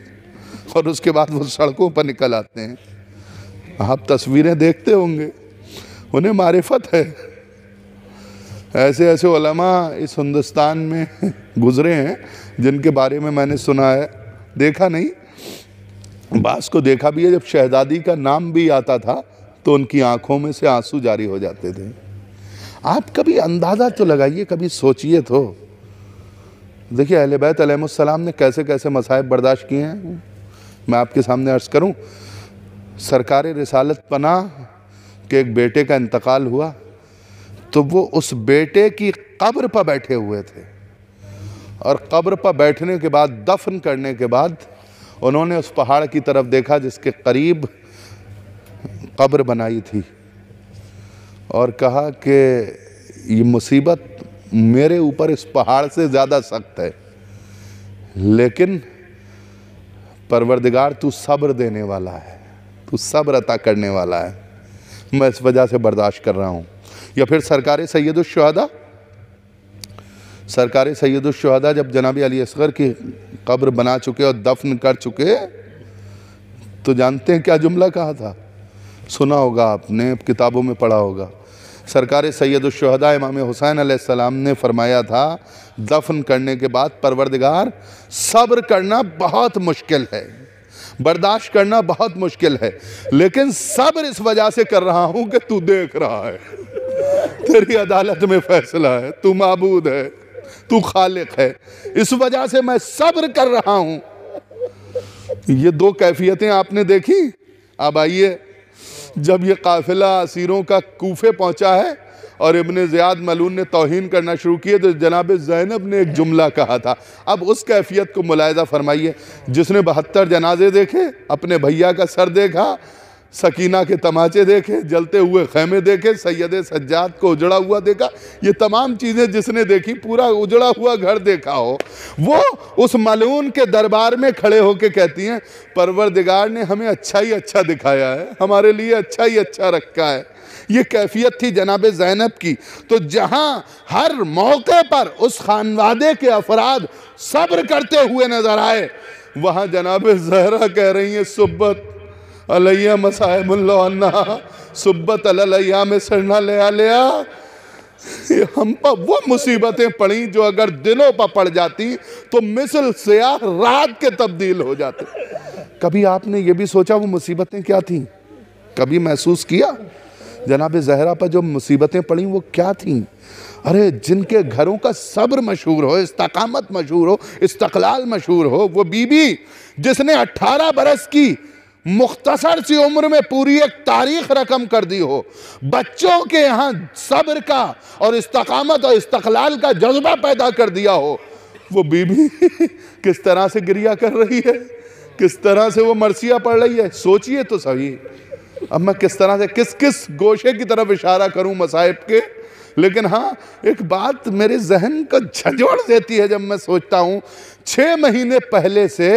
और उसके बाद वो सड़कों पर निकल आते हैं। आप तस्वीरें देखते होंगे, उन्हें मारिफत है। ऐसे ऐसे उलमा इस हिंदुस्तान में गुज़रे हैं जिनके बारे में मैंने सुना है, देखा नहीं, बास को देखा भी है। जब शहज़ादी का नाम भी आता था तो उनकी आंखों में से आंसू जारी हो जाते थे। आप कभी अंदाज़ा तो लगाइए, कभी सोचिए तो। देखिए अहले बैत अलैहिमुस्सलाम ने कैसे कैसे मसाइब बर्दाश्त किए हैं, मैं आपके सामने अर्ज़ करूं। सरकार रिसालत पनाह के एक बेटे का इंतकाल हुआ तो वो उस बेटे की कब्र पर बैठे हुए थे और कब्र पर बैठने के बाद, दफन करने के बाद, उन्होंने उस पहाड़ की तरफ देखा जिसके करीब कब्र बनाई थी और कहा कि ये मुसीबत मेरे ऊपर इस पहाड़ से ज़्यादा सख्त है, लेकिन परवरदिगार तू सब्र देने वाला है, तू सब्र अता करने वाला है, मैं इस वजह से बर्दाश्त कर रहा हूँ। या फिर सरकार सैयदुश्शुहदा जब जनाब अली असगर की कब्र बना चुके और दफन कर चुके तो जानते हैं क्या जुमला कहा था, सुना होगा आपने, किताबों में पढ़ा होगा। सरकार सैयदुश्शुहदा इमाम हुसैन अलैहिस्सलाम ने फरमाया था, दफन करने के बाद परवरदिगार सब्र करना बहुत मुश्किल है, बर्दाश्त करना बहुत मुश्किल है, लेकिन सब्र इस वजह से कर रहा हूं कि तू देख रहा है, तेरी अदालत में फैसला है, तू माबूद है, तू खालिक है, इस वजह से मैं सब्र कर रहा हूं। ये दो कैफियतें आपने देखी। अब आइए, जब ये काफिला असीरों का कूफे पहुंचा है और इब्ने ज़ियाद मलून ने तौहीन करना शुरू किए, तो जनाब ज़ैनब ने एक जुमला कहा था। अब उस कैफियत को मुलाहिज़ा फरमाइए। जिसने 72 जनाजे देखे, अपने भैया का सर देखा, सकीना के तमाचे देखे, जलते हुए खैमे देखे, सैयद सज्जाद को उजड़ा हुआ देखा, ये तमाम चीज़ें जिसने देखी, पूरा उजड़ा हुआ घर देखा हो, वो उस मलून के दरबार में खड़े होकर कहती हैं, परवरदिगार ने हमें अच्छा ही अच्छा दिखाया है, हमारे लिए अच्छा ही अच्छा रखा है। ये कैफियत थी जनाब ज़ैनब की। तो जहाँ हर मौके पर उस खानवादे के अफराद सब्र करते हुए नजर आए, वहाँ जनाब ज़हरा कह रही हैं, सुब्बत अलैया मसाइबुल्लाह, सुब्बत अलैया में सरना लिया लिया। हम पर वो मुसीबतें पड़ी जो अगर दिलों पर पड़ जाती तो मिसल स्याह रात के तब्दील हो जाते। कभी आपने ये भी सोचा वो मुसीबतें क्या थीं? कभी महसूस किया जनाब ज़हरा पर जो मुसीबतें पड़ी वो क्या थीं? अरे जिनके घरों का सब्र मशहूर हो, इस्तकामत मशहूर हो, इस्तक़लाल मशहूर हो, वो बीबी जिसने 18 बरस की मुख्तसर सी उम्र में पूरी एक तारीख रकम कर दी हो, बच्चों के यहाँ सब्र का और इस्तकामत और इस्तक़लाल का जज्बा पैदा कर दिया हो, वो बीबी किस तरह से गिरिया कर रही है, किस तरह से वो मरसिया पढ़ रही है। सोचिए तो सही। अब मैं किस तरह से किस किस गोशे की तरफ इशारा करूं मसाइब के, लेकिन हाँ एक बात मेरे जहन को झंझोड़ देती है जब मैं सोचता हूँ 6 महीने पहले से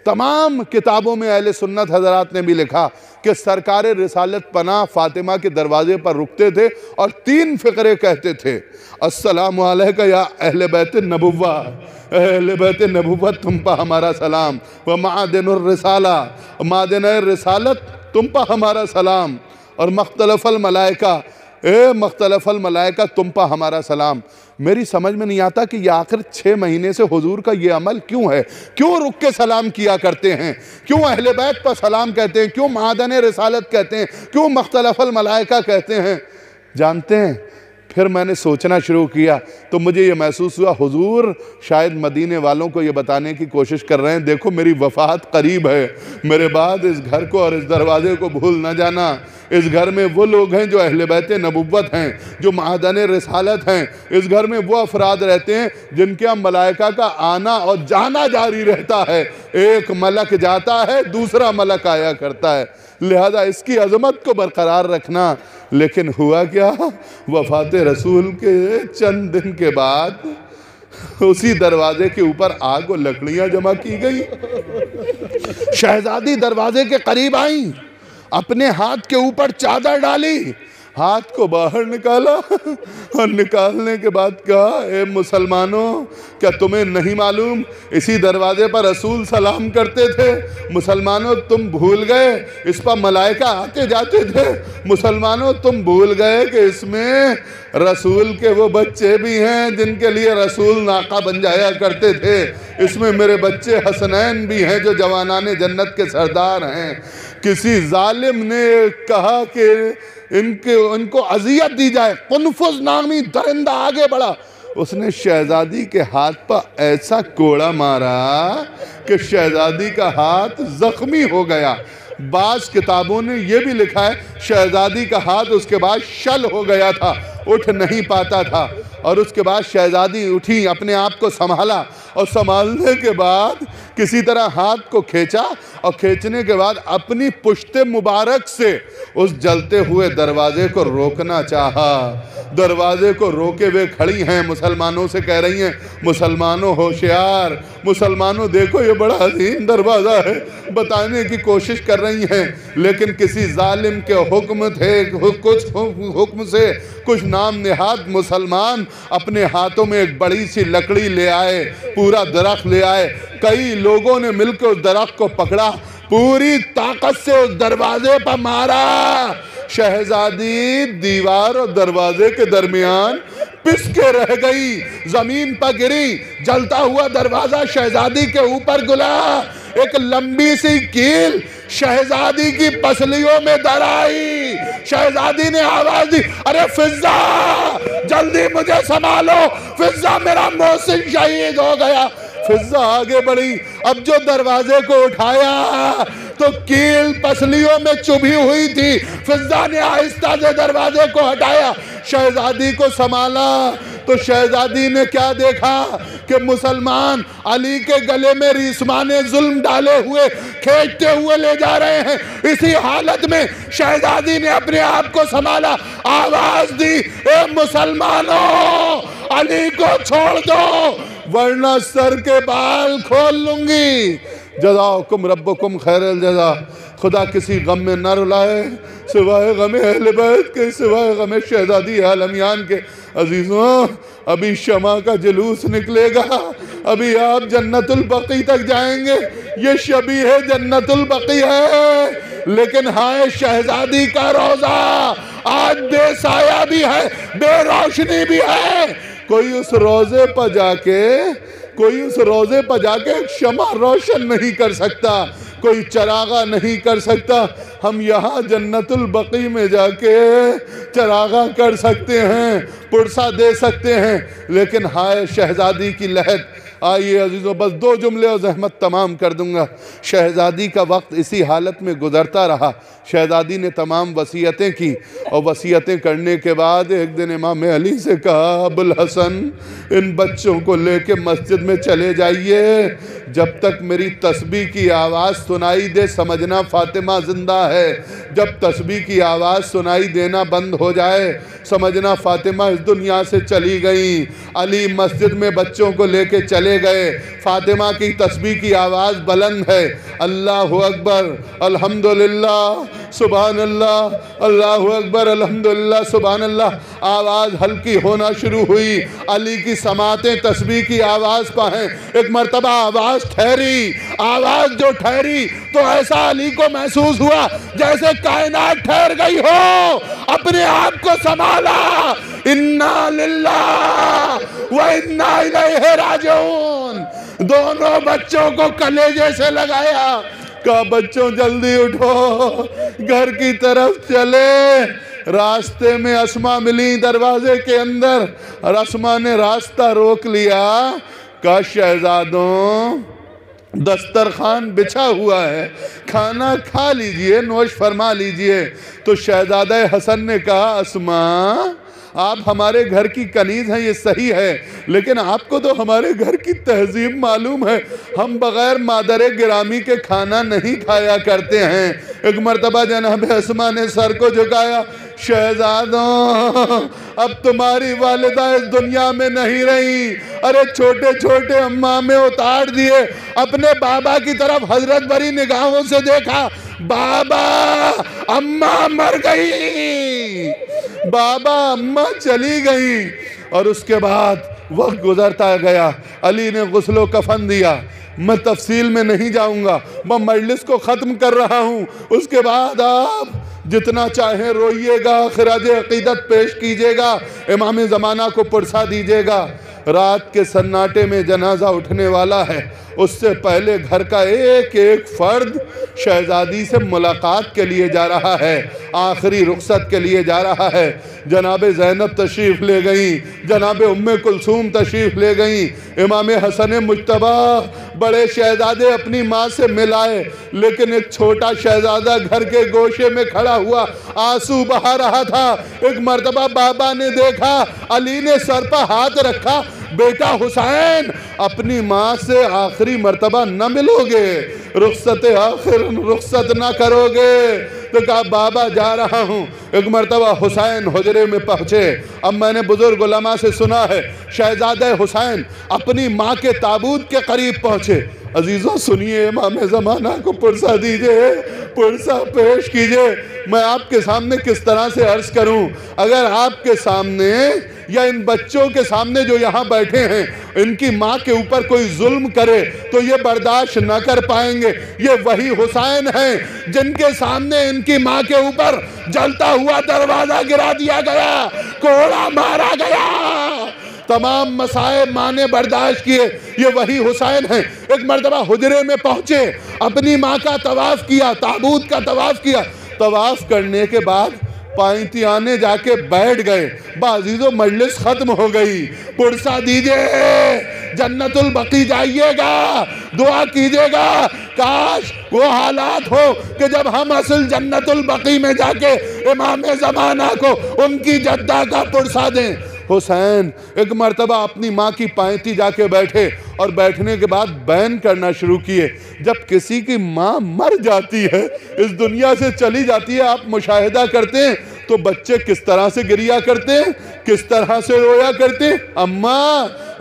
तमाम किताबों में अहले सुन्नत हजरात ने भी लिखा कि सरकार रिसालत पनाह फातिमा के दरवाजे पर रुकते थे और 3 फ़िक्रे कहते थे, अस्सलामु अलैका या अहले बैत नबुव्वा, अहले बैत नबुव्वत तुम पर हमारा सलाम, व मादिनुर रिसाला, मादिन रिसालत तुम पर हमारा सलाम, और मख्तलफल मलाइका, ए मख्तलफल मलाइका तुम पर हमारा सलाम। मेरी समझ में नहीं आता कि ये आखिर 6 महीने से हुजूर का ये अमल क्यों है? क्यों रुक के सलाम किया करते हैं? क्यों अहले बैत पर सलाम कहते हैं? क्यों मादन रिसालत कहते हैं? क्यों मख्तलफल मलाइका कहते हैं? जानते हैं, फिर मैंने सोचना शुरू किया तो मुझे ये महसूस हुआ हुजूर शायद मदीने वालों को ये बताने की कोशिश कर रहे हैं, देखो मेरी वफ़ात करीब है, मेरे बाद इस घर को और इस दरवाजे को भूल न जाना। इस घर में वो लोग हैं जो अहले बैत नबुव्वत हैं, जो मादन रिसालत हैं। इस घर में वो अफराद रहते हैं जिनके यहाँ मलाइका का आना और जाना जारी रहता है। एक मलक जाता है, दूसरा मलक आया करता है, लिहाजा इसकी अजमत को बरकरार रखना। लेकिन हुआ क्या, वफ़ात रसूल के चंद दिन के बाद उसी दरवाजे के ऊपर आग और लकड़ियां जमा की गई। शहजादी दरवाजे के करीब आई, अपने हाथ के ऊपर चादर डाली, हाथ को बाहर निकाला और निकालने के बाद कहा, ए मुसलमानों, क्या तुम्हें नहीं मालूम इसी दरवाजे पर रसूल सलाम करते थे? मुसलमानों तुम भूल गए इस पर मलाइका आते जाते थे? मुसलमानों तुम भूल गए कि इसमें रसूल के वो बच्चे भी हैं जिनके लिए रसूल नाका बन जाया करते थे? इसमें मेरे बच्चे हसनैन भी हैं जो जवानाने जन्नत के सरदार हैं। किसी जालिम ने कहा कि इनको अजियत दी जाए, कुनफुज नामी दरिंदा आगे बढ़ा, उसने शहजादी के हाथ पर ऐसा कोड़ा मारा कि शहजादी का हाथ जख्मी हो गया। बाज़ किताबों ने यह भी लिखा है शहजादी का हाथ उसके बाद शल हो गया था, उठ नहीं पाता था, और उसके बाद शहजादी उठी, अपने आप को संभाला और संभालने के बाद किसी तरह हाथ को खींचा और खींचने के बाद अपनी पुश्ते मुबारक से उस जलते हुए दरवाजे को रोकना चाहा। दरवाजे को रोके हुए खड़ी हैं, मुसलमानों से कह रही हैं, मुसलमानों होशियार, मुसलमानों देखो ये बड़ा अजीम दरवाज़ा है, बताने की कोशिश कर रही हैं। लेकिन किसी जालिम के हुक्म थे, कुछ हुक्म से कुछ नाम निहाद मुसलमान अपने हाथों में एक बड़ी सी लकड़ी ले आए, पूरा दरख्त ले आए। कई लोगों ने मिलकर उस दरख्त को पकड़ा, पूरी ताकत से उस दरवाजे पर मारा, शहजादी दीवार और दरवाजे के दरमियान पिस के रह गई, जमीन पर गिरी। जलता हुआ दरवाजा शहजादी के ऊपर गुला। एक लंबी सी कील शहजादी की पसलियों में दराई। शहजादी ने आवाज दी, अरे फिजा जल्दी मुझे संभालो, फिजा मेरा मोहसिन शहीद हो गया। फिजा आगे बढ़ी। अब जो दरवाजे को उठाया तो कील पसलियों में चुभी हुई थी। फिजा ने आहिस्ता से दरवाजे को हटाया, शहजादी को संभाला तो शहजादी ने क्या देखा कि मुसलमान अली के गले में रिस्माने जुल्म डाले हुए खींचते हुए ले जा रहे हैं। इसी हालत में शहजादी ने अपने आप को संभाला, आवाज दी, ए मुसलमानों, अली को छोड़ दो वरना सर के बाल खोल लूंगी। जज़ाकुम रब्बुकुम खैरल जज़ा। खुदा किसी गम में न रुलाए सिवाय गम अहले बैत के, सिवाय गम शहजादी आलमियान के। अजीजों, अभी शमा का जुलूस निकलेगा, अभी आप जन्नतुल बकी तक जाएंगे। ये शबी है जन्नतुल बकी है, लेकिन हाय शहजादी का रोजा आज बेसाया भी है, बेरोशनी भी है। कोई उस रोजे पर जाके शमा रोशन नहीं कर सकता, कोई चरागा नहीं कर सकता। हम यहाँ जन्नतुल बकी में जाके चरागा कर सकते हैं, पुरसा दे सकते हैं, लेकिन हाय शहजादी की लहर। आइए अजीज़ों, बस 2 जुमले और ज़हमत तमाम कर दूंगा। शहजादी का वक्त इसी हालत में गुजरता रहा। शहजादी ने तमाम वसीयतें की और वसीयतें करने के बाद एक दिन इमाम अली से कहा, अबुल हसन, इन बच्चों को लेके मस्जिद में चले जाइए, जब तक मेरी तस्बीह की आवाज़ सुनाई दे समझना फातिमा जिंदा है। जब तस्बीह की आवाज़ सुनाई देना बंद हो जाए समझना फातिमा इस दुनिया से चली गई। अली मस्जिद में बच्चों को लेके चले गए। फातिमा की तस्बीह की आवाज़ बुलंद है, अल्लाहु अकबर अल्हम्दुलिल्लाह सुभान अल्लाह, अल्लाहु अकबर अल्हम्दुलिल्लाह सुभान अल्लाह। आवाज़ हल्की होना शुरू हुई। अली की समातें तस्बीह की आवाज़ पर हैं। एक मर्तबा आवाज़ ठहरी। आवाज़ जो ठहरी तो ऐसा अली को महसूस हुआ जैसे कायनात ठहर गई हो। अपने आप को संभाला, इन्ना लिल्लाह व इन्ना इलैहि राजिऊन। दोनों बच्चों को कलेजे से लगाया, कहा बच्चों जल्दी उठो, घर की तरफ चले। रास्ते में अस्मा मिली दरवाजे के अंदर, और अस्मा ने रास्ता रोक लिया। कहा शहजादों, दस्तरखान बिछा हुआ है, खाना खा लीजिए, नोश फरमा लीजिए। तो शहजादा हसन ने कहा, अस्मा आप हमारे घर की कनीज़ हैं, ये सही है, लेकिन आपको तो हमारे घर की तहजीब मालूम है। हम बग़ैर मादर गिरामी के खाना नहीं खाया करते हैं। एक मर्तबा जनाब अस्मा ने सर को झुकाया, शहजादों अब तुम्हारी वालिदा इस दुनिया में नहीं रही। अरे छोटे छोटे अम्मा में उतार दिए। अपने बाबा की तरफ हजरत भरी निगाहों से देखा, बाबा अम्मा मर गई, बाबा अम्मा चली गई। और उसके बाद वक्त गुजरता गया। अली ने गुस्लो कफन दिया। मैं तफसील में नहीं जाऊंगा, मैं मजलिस को ख़त्म कर रहा हूँ। उसके बाद आप जितना चाहे रोइएगा, खिराज अकीदत पेश कीजिएगा, इमाम ज़माना को पुरसा दीजिएगा। रात के सन्नाटे में जनाजा उठने वाला है। उससे पहले घर का एक एक फर्द शहजादी से मुलाकात के लिए जा रहा है, आखिरी रुखसत के लिए जा रहा है। जनाब ज़ैनब तशरीफ़ ले गई, जनाब उम्मे कुलसूम तशरीफ़ ले गई। इमाम हसन मुज्तबा बड़े शहजादे अपनी माँ से मिलाए, लेकिन एक छोटा शहजादा घर के गोशे में खड़ा हुआ आंसू बहा रहा था। एक मर्तबा बाबा ने देखा, अली ने सर पर हाथ रखा, बेटा हुसैन अपनी माँ से आखिरी मर्तबा न मिलोगे, रुखसत न करोगे? तो कहा बाबा जा रहा हूँ। एक मर्तबा हुसैन हुजरे में पहुँचे। अब मैंने बुजुर्ग उलमा से सुना है शहजादे हुसैन अपनी माँ के ताबूत के करीब पहुँचे। अजीज़ों सुनिए, इमाम ज़माना को पुरसा दीजिए, पुरसा पेश कीजिए। मैं आपके सामने किस तरह से अर्ज करूं, अगर आपके सामने या इन बच्चों के सामने जो यहाँ बैठे हैं इनकी माँ के ऊपर कोई जुल्म करे तो ये बर्दाश्त न कर पाएंगे। ये वही हुसैन हैं जिनके सामने इनकी माँ के ऊपर जलता हुआ दरवाजा गिरा दिया गया, कोड़ा मारा गया, तमाम मसाए माँ ने बर्दाश्त किए। ये वही हुसैन हैं। एक मर्तबा हुजरे में पहुंचे, अपनी माँ का तवाफ किया, ताबूत का तवाफ किया। तवाफ करने के बाद पायतियाने जाके बैठ गए। बाजीजो मजलिस खत्म हो गई। पुरसा दीजिए, जन्नतुल बकी जाइएगा, दुआ कीजिएगा, काश वो हालात हो कि जब हम असल जन्नतुल बकी में जाके इमाम ज़माना को उनकी जद्दा का पुरसा दें। हुसैन एक मर्तबा अपनी माँ की पायती जाके बैठे और बैठने के बाद बयान करना शुरू किए। जब किसी की माँ मर जाती है, इस दुनिया से चली जाती है, आप मुशाहिदा करते हैं तो बच्चे किस तरह से गिरिया करते हैं, किस तरह से रोया करते हैं। अम्मा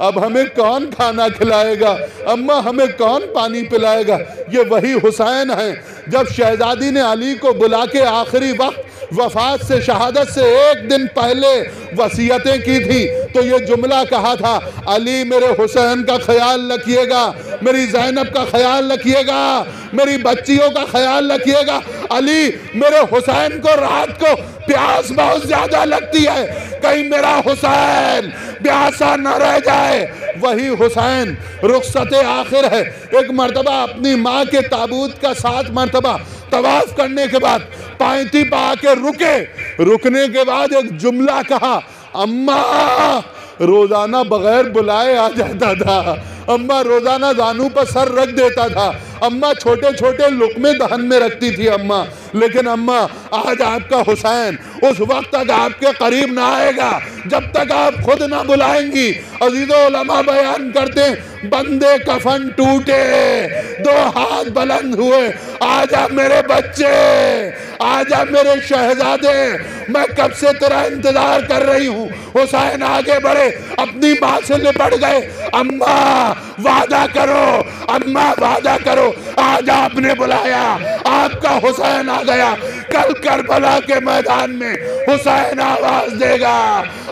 अब हमें कौन खाना खिलाएगा, अम्मा हमें कौन पानी पिलाएगा। ये वही हुसैन हैं। जब शहजादी ने अली को बुला के आखिरी वक्त वफात से, शहादत से एक दिन पहले वसीयतें की थी तो ये जुमला कहा था, अली मेरे हुसैन का ख्याल रखिएगा, मेरी ज़ैनब का ख्याल रखिएगा, मेरी बच्चियों का ख्याल रखिएगा। अली मेरे हुसैन को रात को प्यास बहुत ज्यादा लगती है, कहीं मेरा हुसैन प्यासा न रह जाए। वही हुसैन रुखसत आखिर है। एक मर्तबा अपनी माँ के ताबूत का 7 मर्तबा तवाफ करने के बाद पायती पा के रुके। रुकने के बाद एक जुमला कहा, अम्मा रोजाना बगैर बुलाए आ जाता था, अम्मा रोजाना दानू पर सर रख देता था, अम्मा छोटे छोटे लुकमे दहन में रखती थी अम्मा, लेकिन अम्मा आज आपका हुसैन उस वक्त तक आपके करीब ना आएगा जब तक आप खुद ना बुलाएंगी। अजीज़ो उलमा बयान करते बंदे कफन टूटे, 2 हाथ बुलंद हुए, आजा मेरे बच्चे, आजा मेरे शहजादे, मैं कब से तेरा इंतजार कर रही हूँ। हुसैन आगे बढ़े, अपनी माँ से लिपट गए, अम्मा वादा करो, अम्मा वादा करो, आज आपने बुलाया, आपका हुसैन आ गया, कल करबला के मैदान में हुसैन आवाज देगा,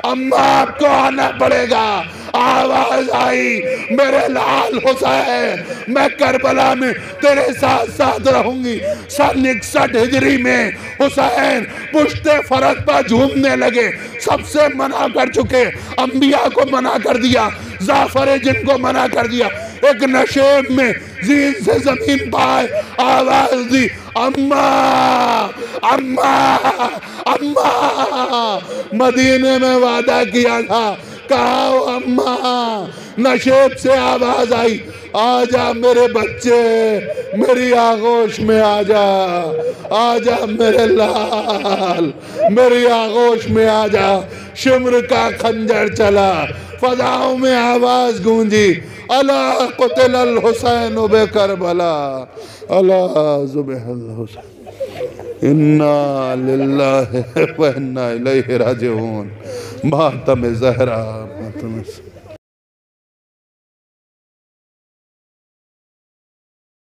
अम्मा आपको आना पड़ेगा। आवाज आई, मेरे लाल हुसैन, मैं करबला में तेरे साथ साथ रहूंगी। 61 हिजरी में हुसैन पुश्ते फरस पर झूमने लगे। सबसे मना कर चुके, अंबिया को मना कर दिया, जाफर जिनको मना कर दिया। एक नशेब में जीन से जमीन पाए आवाज दी, अम्मा अम्मा अम्मा, मदीने में वादा किया था, कहा अम्मा। नशेब से आवाज आई, आजा मेरे बच्चे, मेरी आगोश में आजा, आजा मेरे लाल, मेरी आगोश में आजा। शिम्र का खंजर चला, फजाओं में आवाज गूंजी, अला क़ुतिल हुसैन बे करबला, अला ज़ुबिहल हुसैन, इन्ना लिल्लाहि व इन्ना इलैहि राजिऊन। मातम ज़हरा, मातम